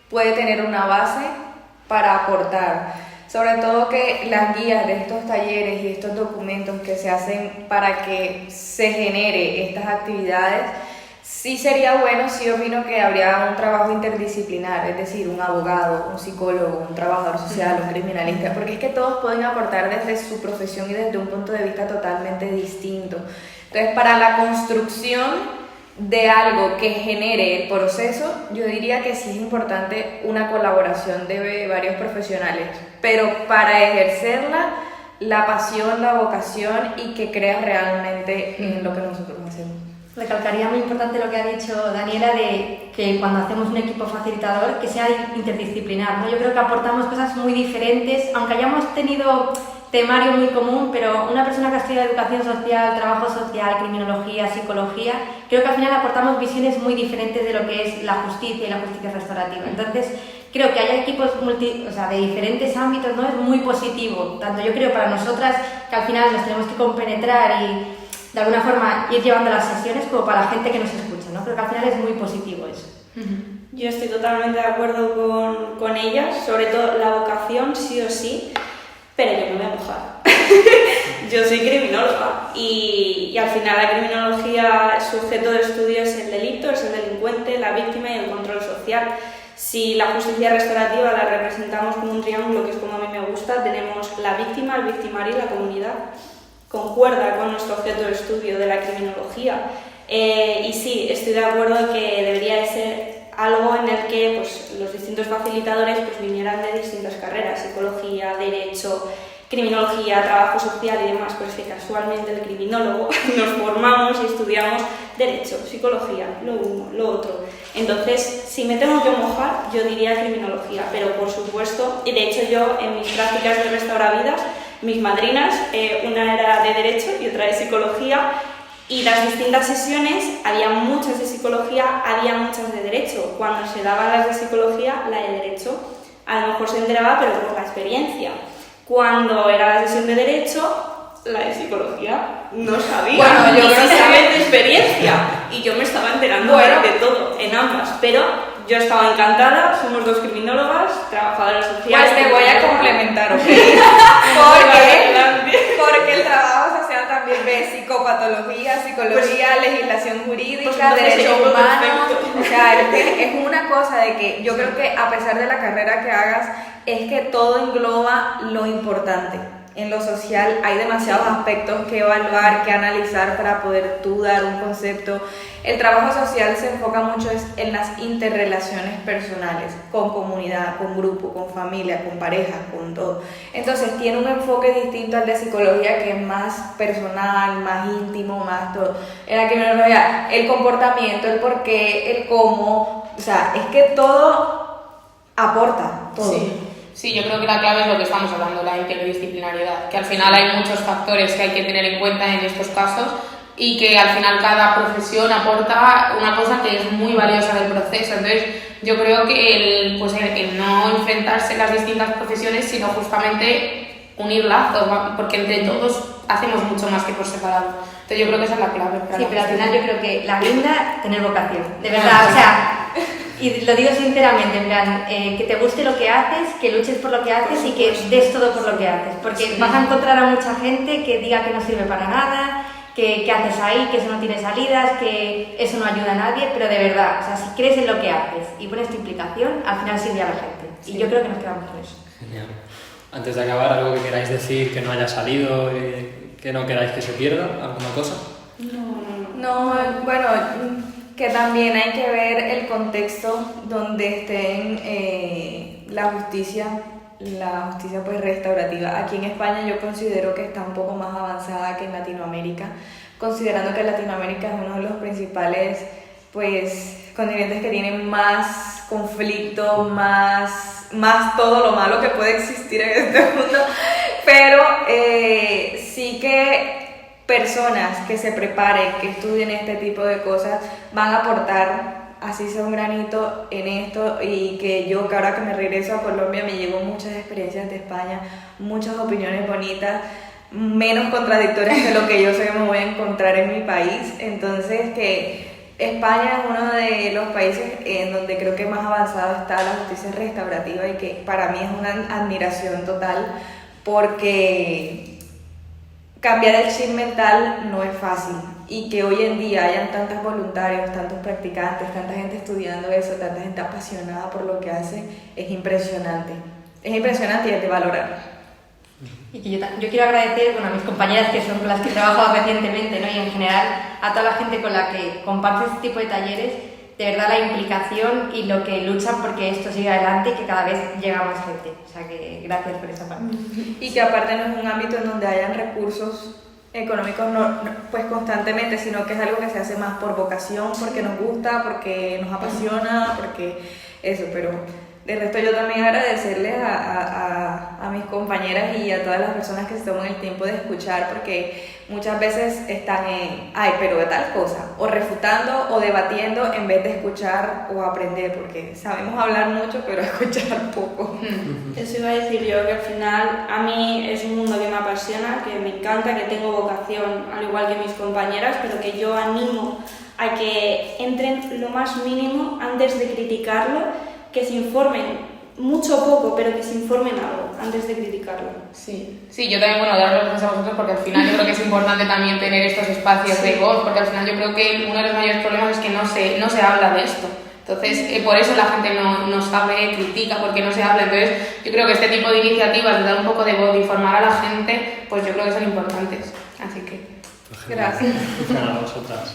puede tener una base para aportar. Sobre todo que las guías de estos talleres y estos documentos que se hacen para que se genere estas actividades, sí sería bueno, sí opino que habría un trabajo interdisciplinar, es decir, un abogado, un psicólogo, un trabajador social, un criminalista, porque es que todos pueden aportar desde su profesión y desde un punto de vista totalmente distinto. Entonces, para la construcción de algo que genere el proceso, yo diría que sí es importante una colaboración de varios profesionales, pero para ejercerla, la pasión, la vocación y que creas realmente en lo que nosotros hacemos. Recalcaría muy importante lo que ha dicho Daniela de que cuando hacemos un equipo facilitador que sea interdisciplinar, ¿no? Yo creo que aportamos cosas muy diferentes, aunque hayamos tenido temario muy común, pero una persona que ha estudiado educación social, trabajo social, criminología, psicología, creo que al final aportamos visiones muy diferentes de lo que es la justicia y la justicia restaurativa. Entonces, creo que haya equipos de diferentes ámbitos, ¿no?, es muy positivo, tanto yo creo para nosotras, que al final nos tenemos que compenetrar y de alguna forma ir llevando las sesiones, como para la gente que nos escucha, ¿no? Creo que al final es muy positivo eso. Yo estoy totalmente de acuerdo con ellas, sobre todo la vocación sí o sí, pero yo me voy a mojar. Yo soy criminóloga y al final la criminología, su objeto de estudio es el delito, es el delincuente, la víctima y el control social. Si la justicia restaurativa la representamos como un triángulo, que es como a mí me gusta, tenemos la víctima, el victimario y la comunidad. concuerda con nuestro objeto de estudio de la criminología. Y sí, estoy de acuerdo en que debería de ser algo en el que pues, los distintos facilitadores pues, vinieran de distintas carreras, psicología, derecho, criminología, trabajo social y demás, pero es que casualmente el criminólogo nos formamos y estudiamos derecho, psicología, lo uno, lo otro. Entonces, si me tengo que mojar, yo diría criminología, pero por supuesto, y de hecho yo en mis prácticas de restauravidas, mis madrinas, una era de derecho y otra de psicología, y las distintas sesiones, había muchas de psicología, había muchas de derecho. Cuando se daban las de psicología, la de derecho a lo mejor se enteraba, pero por la experiencia. Cuando era la sesión de derecho, la de psicología no sabía. Bueno, yo creo que sabía de experiencia. Y yo me estaba enterando de todo, en ambas. Pero yo estaba encantada, somos dos criminólogas, trabajadoras sociales. Pues te voy a complementar, ¿ok? Porque el trabajo social también ve psicopatología, psicología, legislación jurídica, derechos humanos. O sea, es una cosa de que yo creo que a pesar de la carrera que hagas, es que todo engloba lo importante. En lo social hay demasiados aspectos que evaluar, que analizar para poder tú dar un concepto. El trabajo social se enfoca mucho en las interrelaciones personales, con comunidad, con grupo, con familia, con pareja, con todo. Entonces tiene un enfoque distinto al de psicología, que es más personal, más íntimo, más todo. En la criminología, el comportamiento, el por qué, el cómo, o sea, es que todo aporta, todo. Sí, yo creo que la clave es lo que estamos hablando, la interdisciplinariedad, que al final hay muchos factores que hay que tener en cuenta en estos casos y que al final cada profesión aporta una cosa que es muy valiosa del proceso. Entonces yo creo que el no enfrentarse en las distintas profesiones, sino justamente unir lazos, porque entre todos hacemos mucho más que por separado. Entonces yo creo que esa es la clave. Sí, pero al final yo creo que la guinda, tener vocación, de verdad, o sea... Y lo digo sinceramente, en plan, que te guste lo que haces, que luches por lo que haces y que des todo por lo que haces. Porque vas a encontrar a mucha gente que diga que no sirve para nada, que haces ahí, que eso no tiene salidas, que eso no ayuda a nadie, pero de verdad, o sea, si crees en lo que haces y pones tu implicación, al final sirve a la gente. Y yo creo que nos quedamos con eso. Genial. Antes de acabar, ¿algo que queráis decir que no haya salido, que no queráis que se pierda? ¿Alguna cosa? No, bueno, que también hay que ver el contexto donde estén la justicia pues restaurativa. Aquí en España yo considero que está un poco más avanzada que en Latinoamérica, considerando que Latinoamérica es uno de los principales pues continentes que tienen más conflicto, más todo lo malo que puede existir en este mundo, pero sí que personas que se preparen, que estudien este tipo de cosas, van a aportar, así sea un granito en esto, y que yo, que ahora que me regreso a Colombia, me llevo muchas experiencias de España, muchas opiniones bonitas, menos contradictorias que lo que yo sé que me voy a encontrar en mi país. Entonces, que España es uno de los países en donde creo que más avanzado está la justicia restaurativa y que para mí es una admiración total, porque cambiar el chip mental no es fácil, y que hoy en día hayan tantos voluntarios, tantos practicantes, tanta gente estudiando eso, tanta gente apasionada por lo que hace, es impresionante y es de valorar. Y que yo quiero agradecer a mis compañeras que son con las que he trabajado recientemente, ¿no? Y en general a toda la gente con la que comparto este tipo de talleres, de verdad la implicación y lo que luchan porque esto siga adelante y que cada vez llega más gente. O sea que gracias por esa parte. Y que aparte no es un ámbito en donde hayan recursos económicos pues constantemente, sino que es algo que se hace más por vocación, porque nos gusta, porque nos apasiona, porque eso, pero de resto yo también agradecerles a mis compañeras y a todas las personas que se toman el tiempo de escuchar, porque muchas veces están pero de tal cosa, o refutando o debatiendo en vez de escuchar o aprender, porque sabemos hablar mucho pero escuchar poco. Eso iba a decir yo, que al final a mí es un mundo que me apasiona, que me encanta, que tengo vocación al igual que mis compañeras, pero que yo animo a que entren lo más mínimo antes de criticarlo, que se informen mucho o poco, pero que se informen algo antes de criticarlo. Sí, yo también, daros las gracias a vosotros, porque al final yo creo que es importante también tener estos espacios de voz, porque al final yo creo que uno de los mayores problemas es que no se habla de esto. Entonces, por eso la gente no sabe, critica, porque no se habla. Entonces, yo creo que este tipo de iniciativas de dar un poco de voz, de informar a la gente, pues yo creo que son importantes. Así que Gracias. A vosotras.